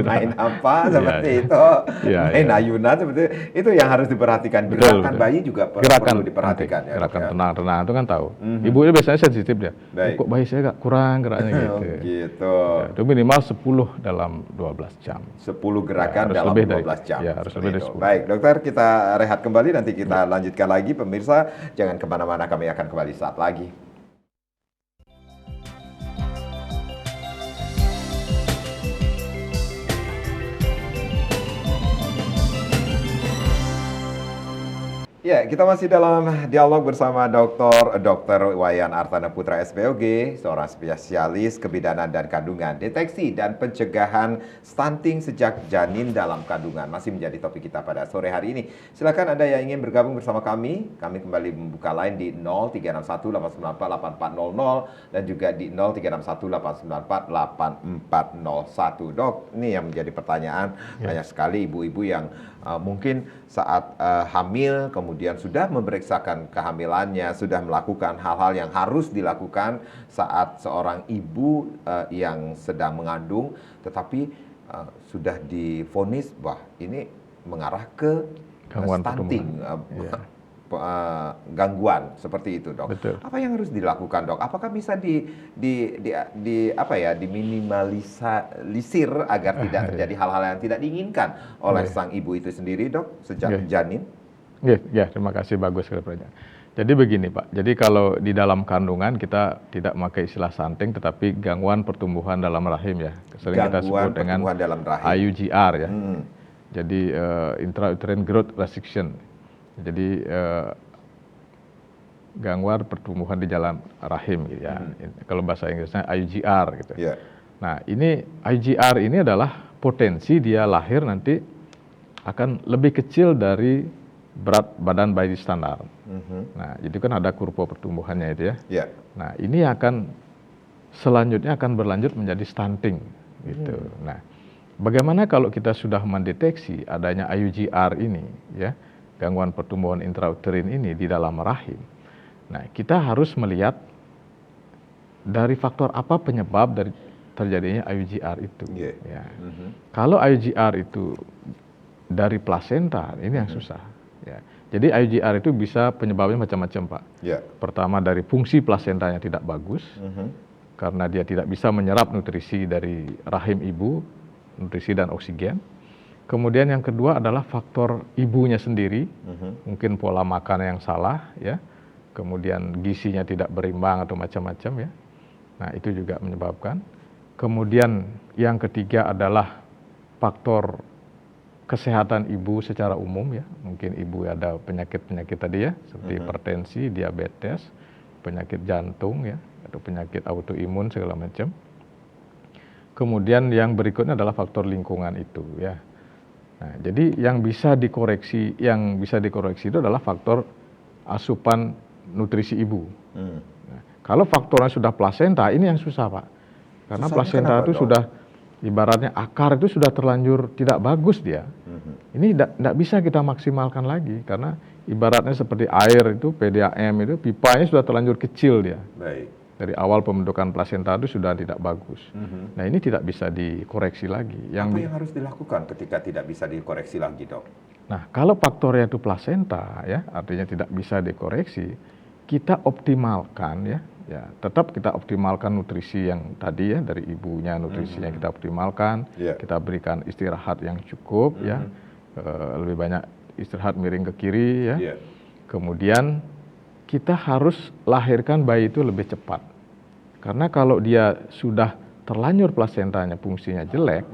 main apa seperti itu, main ayunan seperti itu yang harus diperhatikan. Gerakan bayi juga perlu diperhatikan. Ya, gerakan tenang-tenang itu kan tahu. Ibu itu biasanya sensitif dia. Kok bayi saya kurang geraknya gitu. Gitu. Ya, itu minimal 10 dalam 12 jam. 10 gerakan dalam 12 jam. Ya, harus lebih dari 10. Baik, dokter, kita rehat kembali, nanti kita lanjutkan lagi. Pemirsa, jangan kemana-mana, kami akan kembali saat lagi. Ya, kita masih dalam dialog bersama Dr. Wayan Artana Putra SPOG, seorang spesialis kebidanan dan kandungan, deteksi dan pencegahan stunting sejak janin dalam kandungan. Masih menjadi topik kita pada sore hari ini. Silakan Anda yang ingin bergabung bersama kami kembali membuka line di 0361 894 8400 dan juga di 0361 894 8401. Dok, ini yang menjadi pertanyaan banyak sekali ibu-ibu yang mungkin saat hamil kemudian kemudian sudah memeriksakan kehamilannya, sudah melakukan hal-hal yang harus dilakukan saat seorang ibu yang sedang mengandung, tetapi sudah divonis, wah ini mengarah ke Gangguan stunting, Iya. gangguan seperti itu, Dok. Betul. Apa yang harus dilakukan, Dok? Apakah bisa diminimalisir agar tidak terjadi hal-hal yang tidak diinginkan oleh Iya. sang ibu itu sendiri, Dok, sejak Iya. janin? Ya, terima kasih, bagus sekali pertanyaan. Jadi begini Pak, jadi kalau di dalam kandungan kita tidak memakai istilah stunting, tetapi gangguan pertumbuhan dalam rahim ya, sering kita sebut dengan Pertumbuhan dalam rahim. IUGR ya. Hmm. Jadi intrauterine growth restriction. Jadi gangguan pertumbuhan di dalam rahim gitu ya. Kalau bahasa Inggrisnya IUGR gitu. Yeah. Nah, ini IUGR ini adalah potensi dia lahir nanti akan lebih kecil dari berat badan bayi standar. Nah, jadi kan ada kurva pertumbuhannya itu ya. Yeah. Nah, ini akan selanjutnya akan berlanjut menjadi stunting gitu. Nah, bagaimana kalau kita sudah mendeteksi adanya IUGR ini ya, gangguan pertumbuhan intrauterin ini di dalam rahim. Nah, kita harus melihat dari faktor apa penyebab dari terjadinya IUGR itu. Yeah. Ya. Kalau IUGR itu dari plasenta, ini yang susah. Ya. Jadi IUGR itu bisa penyebabnya macam-macam, Pak. Yeah. Pertama dari fungsi plasentanya tidak bagus, karena dia tidak bisa menyerap nutrisi dari rahim ibu, nutrisi dan oksigen. Kemudian yang kedua adalah faktor ibunya sendiri, mungkin pola makan yang salah, ya. Kemudian gizinya tidak berimbang atau macam-macam, ya. Nah, itu juga menyebabkan. Kemudian yang ketiga adalah faktor kesehatan ibu secara umum, ya. Mungkin ibu ada penyakit-penyakit tadi ya, seperti hipertensi, diabetes, penyakit jantung, ya, atau penyakit autoimun segala macam. Kemudian yang berikutnya adalah faktor lingkungan itu, ya. Nah, jadi yang bisa dikoreksi itu adalah faktor asupan nutrisi ibu. Nah, kalau faktornya sudah plasenta, ini yang susah, Pak. Karena Susahnya plasenta kenapa, itu Dok? sudah ibaratnya akar itu sudah terlanjur tidak bagus dia. Ini tidak bisa kita maksimalkan lagi karena ibaratnya seperti air itu PDAM itu pipanya sudah terlanjur kecil dia. Baik. Dari awal pembentukan plasenta itu sudah tidak bagus. Nah, ini tidak bisa dikoreksi lagi. Apa yang harus dilakukan ketika tidak bisa dikoreksi lagi, Dok? Nah, kalau faktornya itu plasenta, ya, artinya tidak bisa dikoreksi, kita optimalkan, ya, tetap kita optimalkan nutrisi yang tadi ya dari ibunya, nutrisinya kita optimalkan, Yeah. kita berikan istirahat yang cukup, ya, lebih banyak istirahat miring ke kiri, ya. Yeah. Kemudian kita harus lahirkan bayi itu lebih cepat. Karena kalau dia sudah terlanjur plasentanya fungsinya jelek,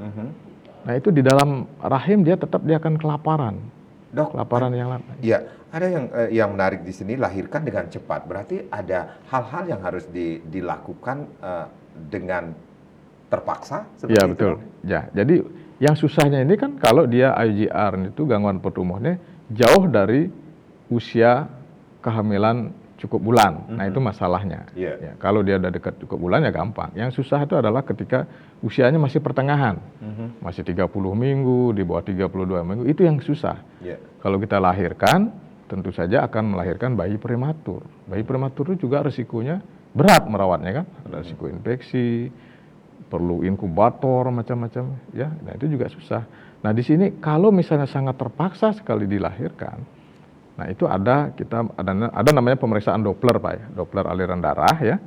nah itu di dalam rahim dia akan kelaparan. Dok, Kelaparan yang lama. ya, ada yang menarik di sini, lahirkan dengan cepat. Berarti ada hal-hal yang harus dilakukan dengan terpaksa seperti Iya itu, betul. Dok? Ya, jadi yang susahnya ini kan kalau dia IUGR itu gangguan pertumbuhannya jauh dari usia kehamilan cukup bulan. Nah, itu masalahnya. Iya. Ya, kalau dia udah dekat cukup bulan ya gampang. Yang susah itu adalah ketika usianya masih pertengahan. Masih 30 minggu, di bawah 32 minggu, itu yang susah. Iya. Kalau kita lahirkan, tentu saja akan melahirkan bayi prematur. Bayi prematur itu juga risikonya berat merawatnya kan. Ada risiko infeksi, perlu inkubator macam-macam, ya. Nah, itu juga susah. Nah, di sini kalau misalnya sangat terpaksa sekali dilahirkan, nah itu ada namanya pemeriksaan Doppler, Pak, ya. Doppler aliran darah, ya.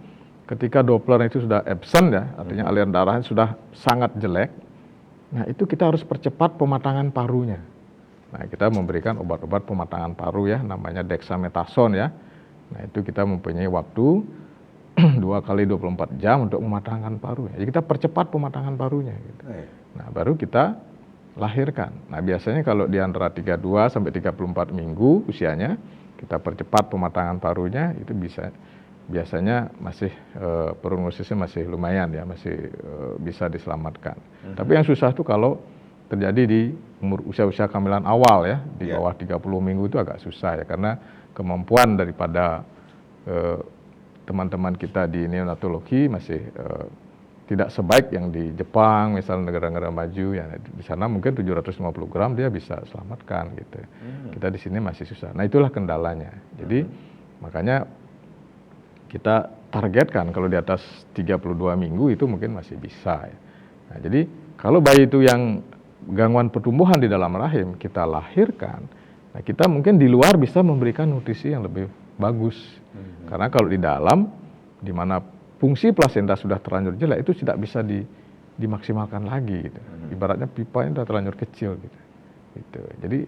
Ketika Doppler itu sudah absent, ya, artinya aliran darahnya sudah sangat jelek. Nah, itu kita harus percepat pematangan parunya. Nah, kita memberikan obat-obat pematangan paru, ya, namanya dexamethasone, ya. Nah, itu kita mempunyai waktu 2 kali 24 jam untuk mematangkan parunya. Jadi kita percepat pematangan parunya gitu. Nah, baru kita lahirkan. Nah, biasanya kalau di antara 32 sampai 34 minggu usianya, kita percepat pematangan parunya, itu biasanya masih prognosisnya masih lumayan, ya, masih bisa diselamatkan. Tapi yang susah itu kalau terjadi di usia-usia kehamilan awal, ya, di bawah 30 minggu itu agak susah, ya, karena kemampuan daripada teman-teman kita di neonatologi masih tidak sebaik yang di Jepang, misalnya negara-negara maju, ya di sana mungkin 750 gram dia bisa selamatkan gitu. Kita di sini masih susah. Nah itulah kendalanya. Jadi makanya kita targetkan kalau di atas 32 minggu itu mungkin masih bisa. Ya. Nah, jadi kalau bayi itu yang gangguan pertumbuhan di dalam rahim kita lahirkan, nah kita mungkin di luar bisa memberikan nutrisi yang lebih bagus. Karena kalau di dalam, di mana fungsi plasenta sudah terlanjur jelek, itu tidak bisa dimaksimalkan lagi. Gitu. Ibaratnya pipanya sudah terlanjur kecil. Gitu. Jadi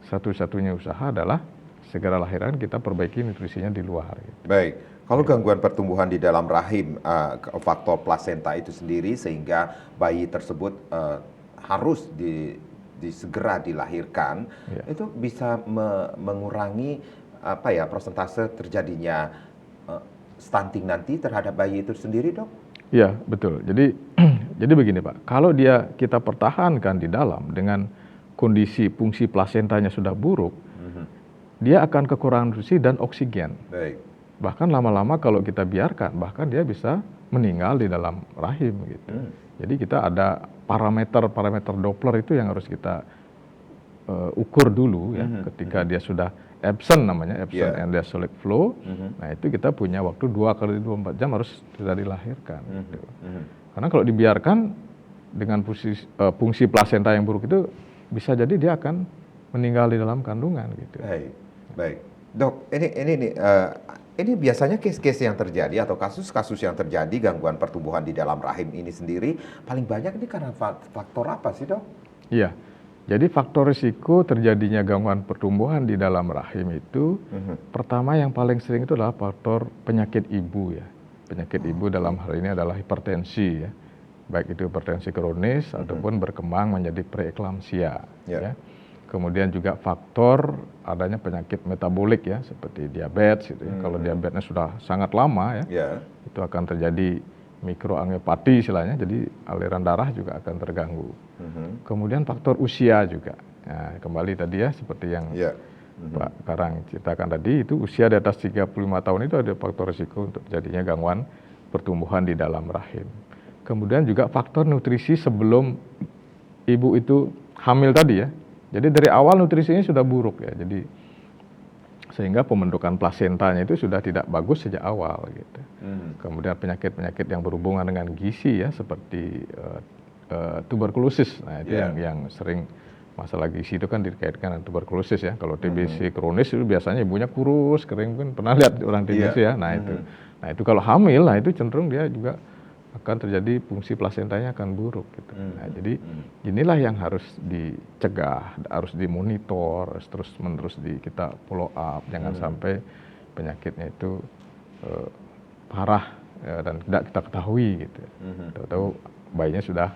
satu-satunya usaha adalah segera lahiran kita perbaiki nutrisinya di luar. Gitu. Baik, kalau gangguan pertumbuhan di dalam rahim, faktor plasenta itu sendiri sehingga bayi tersebut harus segera dilahirkan, itu bisa mengurangi persentase terjadinya stunting nanti terhadap bayi itu sendiri, Dok? Iya, betul. Jadi jadi begini, Pak. Kalau kita pertahankan di dalam dengan kondisi fungsi plasentanya sudah buruk, dia akan kekurangan nutrisi dan oksigen. Baik. Bahkan lama-lama kalau kita biarkan, bahkan dia bisa meninggal di dalam rahim gitu. Jadi kita ada parameter Doppler itu yang harus kita ukur dulu ya, ketika dia sudah absent namanya, absent end-diastolic flow. Nah itu kita punya waktu 2 kali 24 jam harus sudah dilahirkan. Gitu. Karena kalau dibiarkan dengan fungsi plasenta yang buruk itu bisa jadi dia akan meninggal di dalam kandungan gitu. Baik. Dok, ini biasanya case-case yang terjadi atau kasus-kasus yang terjadi gangguan pertumbuhan di dalam rahim ini sendiri paling banyak ini karena faktor apa sih, Dok? Iya. Jadi faktor risiko terjadinya gangguan pertumbuhan di dalam rahim itu pertama yang paling sering itu adalah faktor penyakit ibu ya. Penyakit ibu dalam hal ini adalah hipertensi ya. Baik itu hipertensi kronis ataupun berkembang menjadi preeklamsia ya. Kemudian juga faktor adanya penyakit metabolik ya seperti diabetes gitu ya. Kalau diabetesnya sudah sangat lama ya. Itu akan terjadi mikroangiopati istilahnya, jadi aliran darah juga akan terganggu. Kemudian faktor usia juga. Nah, kembali tadi ya seperti yang Pak Karang ceritakan tadi, itu usia di atas 35 tahun itu ada faktor risiko untuk terjadinya gangguan pertumbuhan di dalam rahim. Kemudian juga faktor nutrisi sebelum ibu itu hamil tadi ya. Jadi dari awal nutrisinya sudah buruk ya. Jadi sehingga pembentukan plasentanya itu sudah tidak bagus sejak awal gitu. Kemudian penyakit-penyakit yang berhubungan dengan gizi ya seperti tuberkulosis. Nah, itu yang sering masalah gizi itu kan dikaitkan dengan tuberkulosis ya. Kalau TBC kronis itu biasanya ibunya kurus, kering, kan pernah lihat orang TBC ya. Nah, itu kalau hamil, nah itu cenderung dia juga akan terjadi fungsi plasentanya akan buruk gitu. Nah, jadi inilah yang harus dicegah, harus dimonitor, terus-menerus kita follow up, jangan sampai penyakitnya itu parah ya, dan tidak kita ketahui gitu. Tahu-tahu bayinya sudah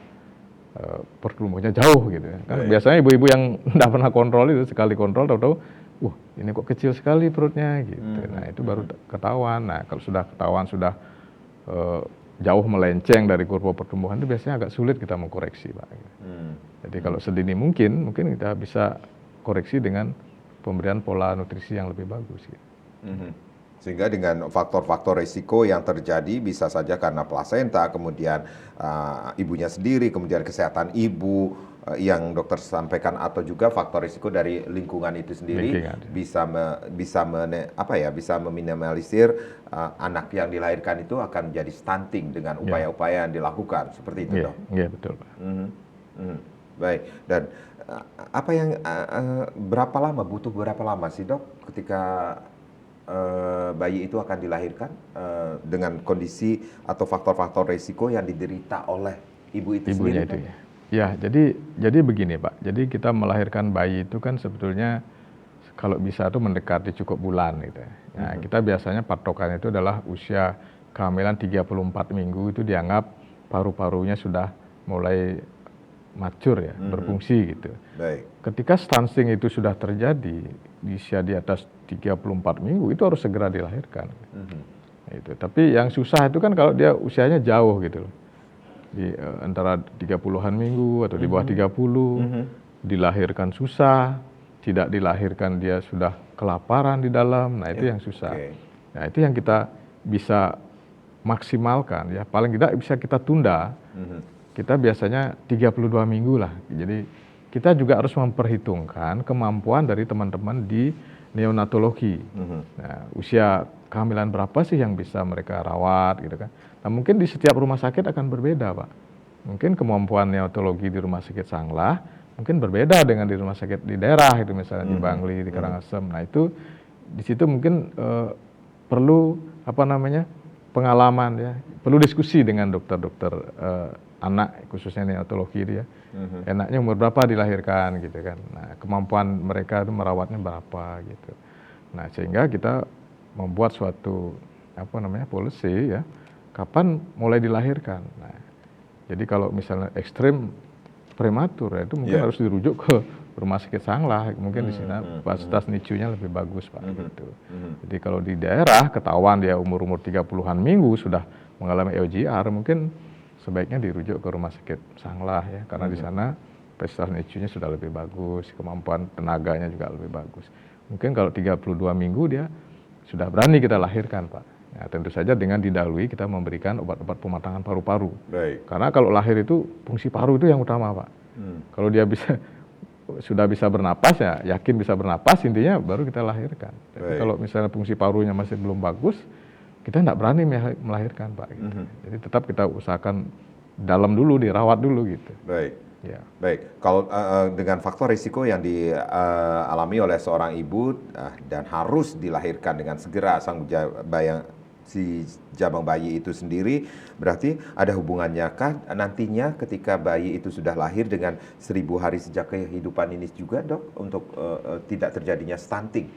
pertumbuhannya jauh gitu ya. Kan biasanya ibu-ibu yang tidak pernah kontrol itu sekali kontrol tahu-tahu, ini kok kecil sekali perutnya gitu. Nah, itu baru ketahuan. Nah, kalau sudah ketahuan sudah jauh melenceng dari kurva pertumbuhan itu biasanya agak sulit kita mengkoreksi, Pak. Jadi kalau sedini mungkin kita bisa koreksi dengan pemberian pola nutrisi yang lebih bagus. Gitu. Sehingga dengan faktor-faktor risiko yang terjadi bisa saja karena plasenta, kemudian ibunya sendiri, kemudian kesehatan ibu yang dokter sampaikan, atau juga faktor risiko dari lingkungan itu sendiri bisa meminimalisir anak yang dilahirkan itu akan menjadi stunting dengan upaya-upaya yang dilakukan seperti itu, Dok. Iya, betul, Pak. Baik. Dan butuh berapa lama sih, Dok, ketika bayi itu akan dilahirkan dengan kondisi atau faktor-faktor risiko yang diderita oleh ibu itu ibunya sendiri? Itu ya. Ya, jadi begini, Pak. Jadi kita melahirkan bayi itu kan sebetulnya kalau bisa itu mendekati cukup bulan gitu. Nah, kita biasanya patokannya itu adalah usia kehamilan 34 minggu itu dianggap paru-parunya sudah mulai mature ya, berfungsi gitu. Baik. Ketika stunting itu sudah terjadi di usia di atas 34 minggu itu harus segera dilahirkan. Itu. Tapi yang susah itu kan kalau dia usianya jauh gitu loh. Di antara 30-an minggu atau di bawah 30, dilahirkan susah, tidak dilahirkan dia sudah kelaparan di dalam, nah itu yang susah. Nah itu yang kita bisa maksimalkan ya, paling tidak bisa kita tunda. Kita biasanya 32 minggu lah. Jadi kita juga harus memperhitungkan kemampuan dari teman-teman di neonatologi. Nah, usia kehamilan berapa sih yang bisa mereka rawat gitu kan. Nah, mungkin di setiap rumah sakit akan berbeda, Pak. Mungkin kemampuan neonatologi di rumah sakit Sanglah mungkin berbeda dengan di rumah sakit di daerah itu, misalnya di Bangli, di Karangasem. Nah, itu di situ mungkin perlu apa namanya, pengalaman ya, perlu diskusi dengan dokter-dokter anak khususnya neonatologi dia. Enaknya umur berapa dilahirkan gitu kan. Nah, kemampuan mereka itu merawatnya berapa gitu. Nah, sehingga kita membuat suatu apa namanya, policy ya, kapan mulai dilahirkan. Nah, jadi kalau misalnya ekstrim prematur ya, itu mungkin harus dirujuk ke rumah sakit Sanglah, mungkin di sini fasilitas NICU-nya lebih bagus, Pak, gitu. Jadi kalau di daerah ketahuan dia umur-umur 30-an minggu sudah mengalami EOGR, mungkin sebaiknya dirujuk ke rumah sakit Sanglah ya, karena di sana fasilitas NICU-nya sudah lebih bagus, kemampuan tenaganya juga lebih bagus. Mungkin kalau 32 minggu dia sudah berani kita lahirkan, Pak. Ya, tentu saja dengan didahului kita memberikan obat-obat pematangan paru-paru. Karena kalau lahir itu fungsi paru itu yang utama, Pak. Kalau dia sudah bisa bernapas ya, yakin bisa bernapas, intinya baru kita lahirkan. Tapi kalau misalnya fungsi parunya masih belum bagus, kita tidak berani melahirkan, Pak. Gitu. Jadi tetap kita usahakan dalam dulu, dirawat dulu gitu. Ya. Baik. Kalau dengan faktor risiko yang dialami oleh seorang ibu dan harus dilahirkan dengan segera si jabang bayi itu sendiri, berarti ada hubungannya kah nantinya ketika bayi itu sudah lahir dengan 1000 hari sejak kehidupan ini juga, Dok, untuk tidak terjadinya stunting?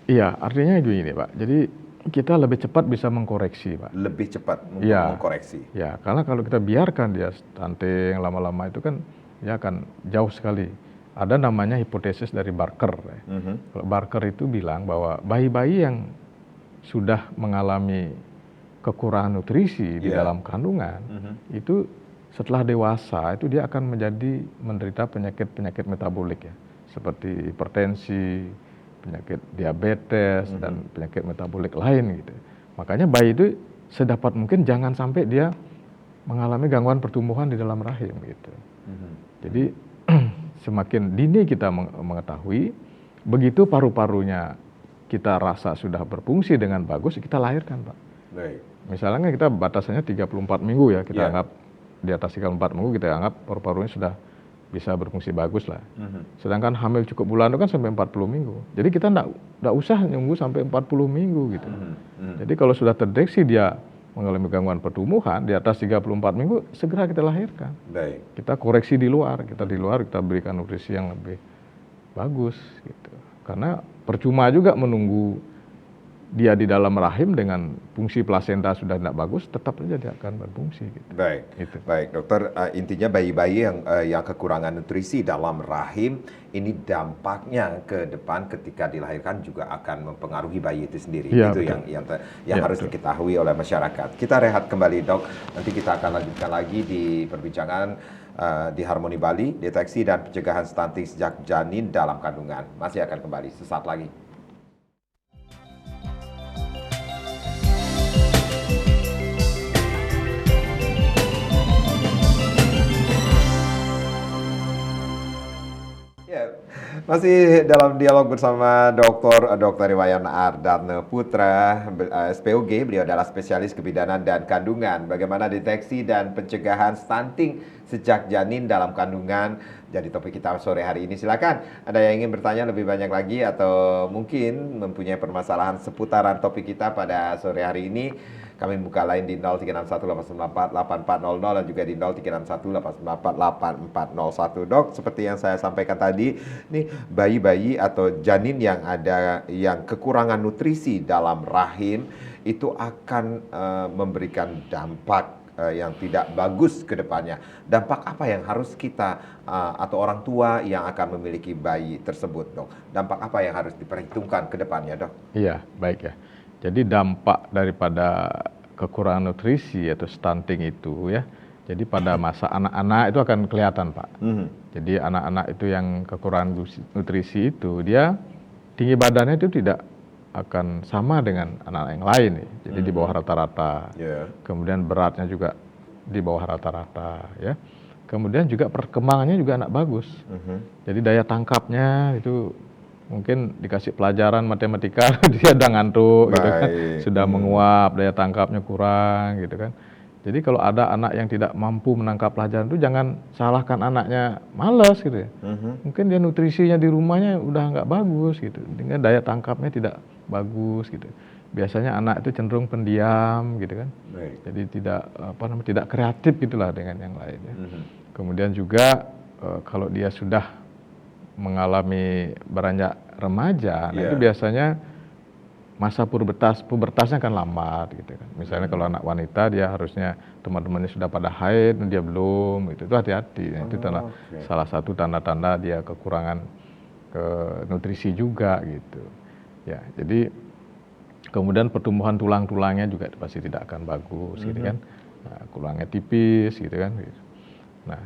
Iya, artinya gini, Pak. Jadi kita lebih cepat bisa mengkoreksi, Pak. Lebih cepat mengkoreksi. Ya, karena kalau kita biarkan dia stunting lama-lama itu kan dia akan jauh sekali. Ada namanya hipotesis dari Barker. Kalau Barker itu bilang bahwa bayi-bayi yang sudah mengalami kekurangan nutrisi di dalam kandungan, itu setelah dewasa itu dia akan menderita penyakit-penyakit metabolik ya, seperti hipertensi, penyakit diabetes, dan penyakit metabolik lain gitu. Makanya bayi itu sedapat mungkin jangan sampai dia mengalami gangguan pertumbuhan di dalam rahim gitu. Jadi semakin dini kita mengetahui, begitu paru-parunya kita rasa sudah berfungsi dengan bagus, kita lahirkan, Pak. Misalnya kita batasannya 34 minggu ya, kita anggap di atas 34 minggu kita anggap paru-parunya sudah bisa berfungsi bagus lah. Sedangkan hamil cukup bulan itu kan sampai 40 minggu. Jadi kita enggak usah nunggu sampai 40 minggu gitu. Jadi kalau sudah terdeteksi dia mengalami gangguan pertumbuhan di atas 34 minggu, segera kita lahirkan. Kita koreksi di luar, kita berikan nutrisi yang lebih bagus gitu. Karena percuma juga menunggu dia di dalam rahim dengan fungsi plasenta sudah tidak bagus, tetap saja dia akan berfungsi. Gitu. Baik, dokter. Intinya bayi-bayi yang kekurangan nutrisi dalam rahim ini dampaknya ke depan ketika dilahirkan juga akan mempengaruhi bayi itu sendiri. Itu yang harus diketahui oleh masyarakat. Kita rehat kembali, Dok. Nanti kita akan lanjutkan lagi di perbincangan di Harmoni Bali, deteksi dan pencegahan stunting sejak janin dalam kandungan. Masih akan kembali sesaat lagi. Masih dalam dialog bersama Dr. Iwayan Ardarne Putra, SPOG. Beliau adalah spesialis kebidanan dan kandungan. Bagaimana deteksi dan pencegahan stunting sejak janin dalam kandungan jadi topik kita sore hari ini. Silakan, ada yang ingin bertanya lebih banyak lagi atau mungkin mempunyai permasalahan seputaran topik kita pada sore hari ini. Kami buka line di 0361894800 dan juga di 0361894841. Dok, seperti yang saya sampaikan tadi, nih bayi-bayi atau janin yang ada yang kekurangan nutrisi dalam rahim itu akan memberikan dampak yang tidak bagus ke depannya. Dampak apa yang harus kita atau orang tua yang akan memiliki bayi tersebut, Dok? Dampak apa yang harus diperhitungkan ke depannya, Dok? Iya, baik ya. Jadi dampak daripada kekurangan nutrisi atau stunting itu ya, jadi pada masa anak-anak itu akan kelihatan, Pak. Jadi anak-anak itu yang kekurangan nutrisi itu, dia tinggi badannya itu tidak akan sama dengan anak-anak yang lain nih. Jadi di bawah rata-rata. Ya. Kemudian beratnya juga di bawah rata-rata ya. Kemudian juga perkembangannya juga anak bagus. Jadi daya tangkapnya itu mungkin dikasih pelajaran matematika dia udah ngantuk gitu kan, Baik. sudah menguap, daya tangkapnya kurang gitu kan. Jadi kalau ada anak yang tidak mampu menangkap pelajaran itu jangan salahkan anaknya malas gitu ya. Mungkin dia nutrisinya di rumahnya udah nggak bagus gitu, dengan daya tangkapnya tidak bagus gitu. Biasanya anak itu cenderung pendiam gitu kan. Baik. Jadi tidak tidak kreatif gitulah dengan yang lain ya. Kemudian juga kalau dia sudah mengalami beranjak remaja, nah itu biasanya masa pubertasnya akan lambat gitu kan. Misalnya kalau anak wanita dia harusnya teman-temannya sudah pada haid, dia belum, itu hati-hati. Nah, itu salah satu tanda-tanda dia kekurangan nutrisi juga gitu. Ya, jadi kemudian pertumbuhan tulang-tulangnya juga pasti tidak akan bagus gitu kan. Nah, tulangnya tipis gitu kan. Nah,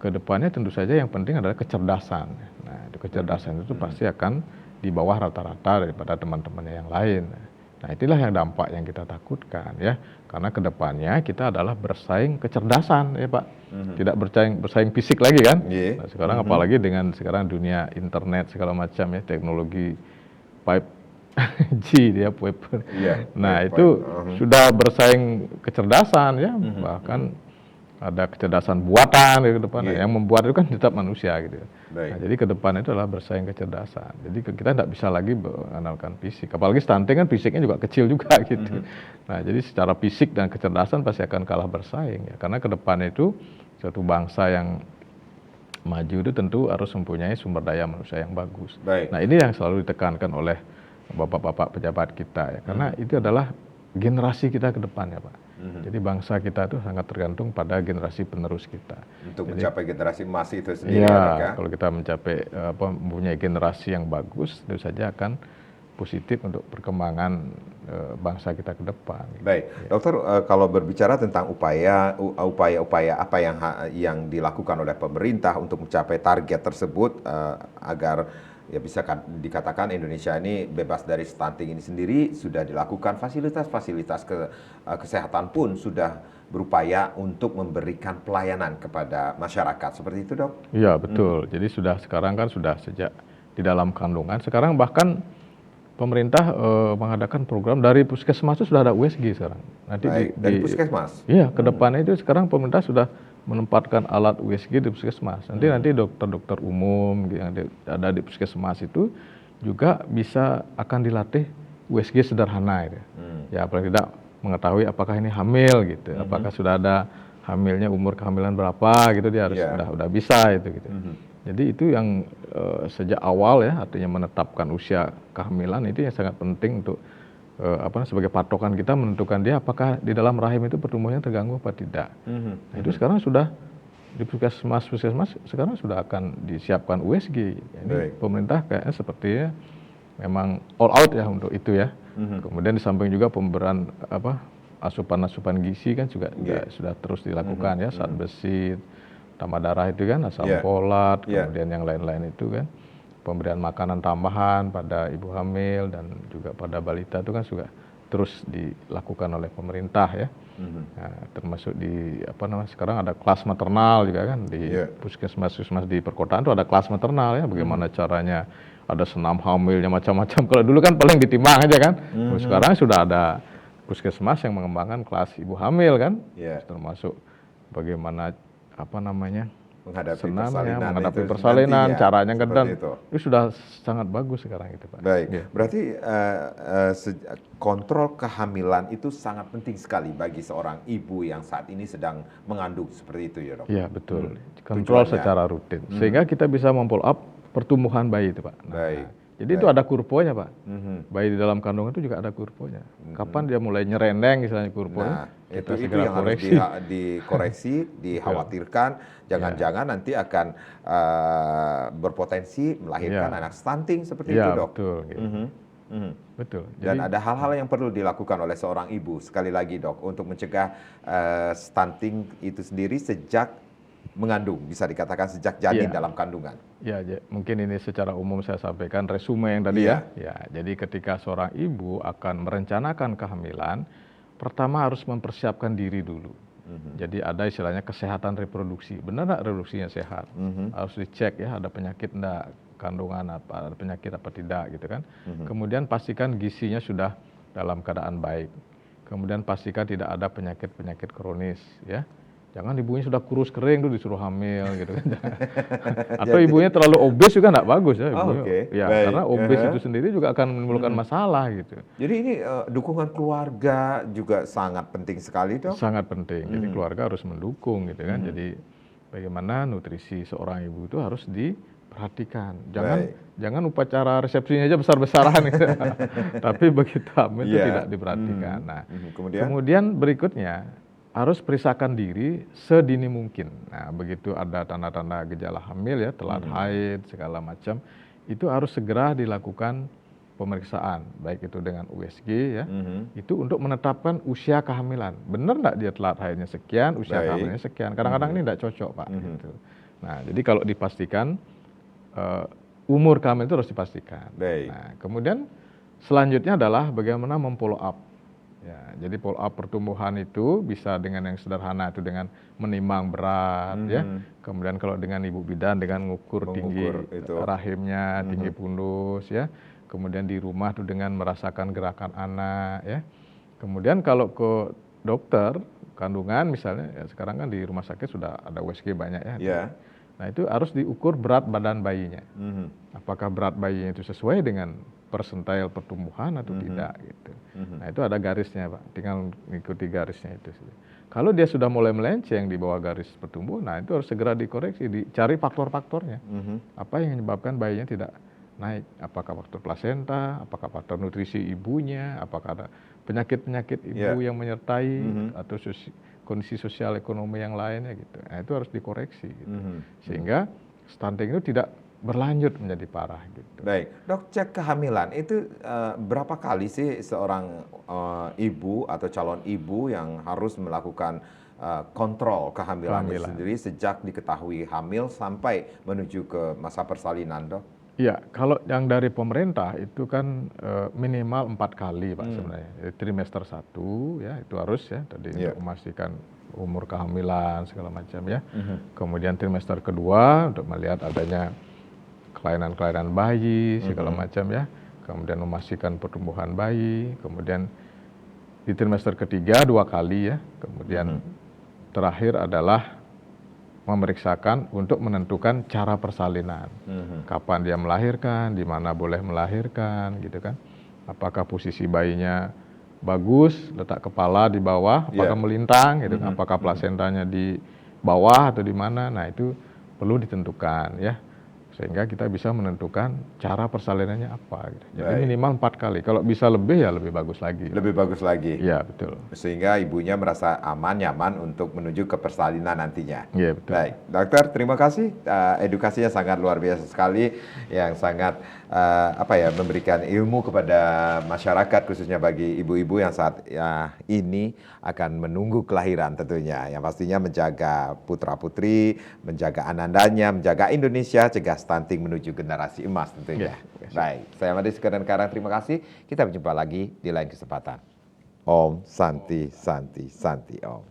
kedepannya tentu saja yang penting adalah kecerdasan. Nah, kecerdasan itu pasti akan di bawah rata-rata daripada teman-temannya yang lain. Nah, itulah yang dampak yang kita takutkan ya. Karena kedepannya kita adalah bersaing kecerdasan ya Pak. Tidak bersaing fisik lagi kan. Nah, sekarang apalagi dengan sekarang dunia internet segala macam ya, teknologi 5G dia web. Nah, itu sudah bersaing kecerdasan ya. Bahkan ada kecerdasan buatan di depan. Yang membuat itu kan tetap manusia gitu. Nah, jadi ke depan itu adalah bersaing kecerdasan. Jadi kita tidak bisa lagi mengandalkan fisik. Apalagi stunting kan fisiknya juga kecil juga gitu. Nah, jadi secara fisik dan kecerdasan pasti akan kalah bersaing ya. Karena ke depan itu suatu bangsa yang maju itu tentu harus mempunyai sumber daya manusia yang bagus. Nah, ini yang selalu ditekankan oleh bapak-bapak pejabat kita ya. Karena itu adalah generasi kita ke depan ya Pak. Jadi bangsa kita itu sangat tergantung pada generasi penerus kita. Untuk mencapai generasi emas itu sendiri ya, kalau kita mencapai mempunyai generasi yang bagus, tentu saja akan positif untuk perkembangan bangsa kita ke depan. Baik, dokter, kalau berbicara tentang upaya-upaya apa yang dilakukan oleh pemerintah untuk mencapai target tersebut agar ya bisa dikatakan Indonesia ini bebas dari stunting ini sendiri, sudah dilakukan fasilitas-fasilitas kesehatan pun sudah berupaya untuk memberikan pelayanan kepada masyarakat. Seperti itu, Dok? Iya, betul. Jadi sekarang kan sudah sejak di dalam kandungan, sekarang bahkan pemerintah mengadakan program dari puskesmas itu sudah ada USG sekarang. Nanti dari puskesmas? Iya, ke depannya itu sekarang pemerintah sudah menempatkan alat USG di puskesmas. Nanti dokter-dokter umum yang ada di puskesmas itu juga bisa akan dilatih USG sederhana gitu. Ya, apalagi tidak mengetahui apakah ini hamil gitu, apakah sudah ada hamilnya, umur kehamilan berapa gitu, dia harus sudah bisa itu gitu. Jadi itu yang sejak awal ya, artinya menetapkan usia kehamilan itu yang sangat penting untuk sebagai patokan kita menentukan dia apakah di dalam rahim itu pertumbuhannya terganggu apa tidak. Nah, itu sekarang sudah di puskesmas sekarang sudah akan disiapkan USG. Ini pemerintah kayaknya sepertinya memang all out ya untuk itu ya. Kemudian di samping juga pemberian asupan gizi kan juga sudah terus dilakukan ya, zat besi, tambah darah itu kan, asam folat, kemudian yang lain-lain itu kan. Pemberian makanan tambahan pada ibu hamil dan juga pada balita itu kan juga terus dilakukan oleh pemerintah ya. Nah, termasuk di sekarang ada kelas maternal juga kan di puskesmas di perkotaan itu ada kelas maternal ya. Bagaimana caranya, ada senam hamilnya macam-macam. Kalau dulu kan paling ditimbang aja kan. Sekarang sudah ada puskesmas yang mengembangkan kelas ibu hamil kan. Termasuk bagaimana menghadapi persalinan, caranya ngeden, itu sudah sangat bagus sekarang itu Pak. Baik, berarti kontrol kehamilan itu sangat penting sekali bagi seorang ibu yang saat ini sedang mengandung, seperti itu ya Dok? Iya betul, kontrol secara rutin, sehingga kita bisa memfollow up pertumbuhan bayi itu Pak. Jadi itu ada kurvonya Pak, bayi di dalam kandungan itu juga ada kurvonya. Kapan dia mulai nyerendeng misalnya kurvonya, itu yang harus dikoreksi, dikhawatirkan, jangan-jangan nanti akan berpotensi melahirkan anak stunting seperti itu Dok. Betul. Betul. Dan ada hal-hal yang perlu dilakukan oleh seorang ibu, sekali lagi Dok, untuk mencegah stunting itu sendiri sejak mengandung, bisa dikatakan sejak janin Iya. dalam kandungan. Ya, mungkin ini secara umum saya sampaikan resume yang tadi Iya. ya. Ya, jadi ketika seorang ibu akan merencanakan kehamilan, pertama harus mempersiapkan diri dulu. Jadi ada istilahnya kesehatan reproduksi. Benar nggak reproduksinya sehat? Harus dicek ya, ada penyakit enggak, kandungan apa, ada penyakit apa tidak gitu kan. Kemudian pastikan gizinya sudah dalam keadaan baik. Kemudian pastikan tidak ada penyakit-penyakit kronis ya. Jangan ibunya sudah kurus kering tuh disuruh hamil gitu kan. Atau ibunya terlalu obes juga nggak bagus ya. Oh, Ibunya, oke. ya Baik. karena obes itu sendiri juga akan menimbulkan masalah gitu. Jadi ini dukungan keluarga juga sangat penting sekali, Dok. Sangat penting. Jadi keluarga harus mendukung gitu kan. Jadi bagaimana nutrisi seorang ibu itu harus diperhatikan. Jangan upacara resepsinya aja besar-besaran gitu. Tapi begitu hamil itu Iya. tidak diperhatikan. Nah, Kemudian? kemudian berikutnya harus periksakan diri sedini mungkin. Nah, begitu ada tanda-tanda gejala hamil ya, telat haid segala macam, itu harus segera dilakukan pemeriksaan, baik itu dengan USG ya, itu untuk menetapkan usia kehamilan. Benar nggak dia telat haidnya sekian, usia Baik. kehamilannya sekian. Kadang-kadang ini nggak cocok Pak. Gitu. Nah, jadi kalau dipastikan umur kehamilan itu harus dipastikan. Baik. Nah, kemudian selanjutnya adalah bagaimana memfollow up. Ya, jadi follow up pertumbuhan itu bisa dengan yang sederhana itu dengan menimbang berat ya. Kemudian kalau dengan ibu bidan dengan mengukur tinggi itu. rahimnya, tinggi pundus ya. Kemudian di rumah itu dengan merasakan gerakan anak ya. Kemudian kalau ke dokter kandungan misalnya ya sekarang kan di rumah sakit sudah ada USG banyak ya. Ya. Nah, itu harus diukur berat badan bayinya. Apakah berat bayinya itu sesuai dengan persentil pertumbuhan atau tidak gitu. Nah, itu ada garisnya Pak, tinggal mengikuti garisnya itu. Kalau dia sudah mulai melenceng di bawah garis pertumbuhan, nah itu harus segera dikoreksi, dicari faktor-faktornya. Apa yang menyebabkan bayinya tidak naik? Apakah faktor plasenta, apakah faktor nutrisi ibunya, apakah ada penyakit-penyakit ibu yang menyertai atau kondisi sosial ekonomi yang lainnya gitu. Nah, itu harus dikoreksi gitu. Sehingga stunting itu tidak berlanjut menjadi parah gitu. Baik, Dok, cek kehamilan itu berapa kali sih seorang ibu atau calon ibu yang harus melakukan kontrol kehamilan itu sendiri sejak diketahui hamil sampai menuju ke masa persalinan, Dok? Iya, kalau yang dari pemerintah itu kan minimal 4 kali Pak sebenarnya. Trimester 1 ya itu harus ya tadi untuk memastikan umur kehamilan segala macam ya. Kemudian trimester kedua untuk melihat adanya kelainan-kelainan bayi segala macam ya. Kemudian memastikan pertumbuhan bayi. Kemudian di trimester ketiga 2 kali ya. Kemudian terakhir adalah memeriksakan untuk menentukan cara persalinan. Kapan dia melahirkan, di mana boleh melahirkan gitu kan. Apakah posisi bayinya bagus, letak kepala di bawah, apakah melintang gitu kan. Apakah plasentanya di bawah atau di mana. Nah, itu perlu ditentukan ya. Sehingga kita bisa menentukan cara persalinannya apa gitu. Jadi minimal 4 kali. Kalau bisa lebih ya lebih bagus lagi. Lebih bagus lagi. Iya, betul. Sehingga ibunya merasa aman, nyaman untuk menuju ke persalinan nantinya. Iya, betul. Baik, dokter, terima kasih. Edukasinya sangat luar biasa sekali, yang sangat memberikan ilmu kepada masyarakat, khususnya bagi ibu-ibu yang saat ini akan menunggu kelahiran tentunya. Yang pastinya menjaga putra-putri, menjaga anandanya, menjaga Indonesia, cegah stunting menuju generasi emas tentunya. Baik, saya Madi Sukadan Karang, terima kasih. Kita berjumpa lagi di lain kesempatan. Om Santi Santi Santi Om.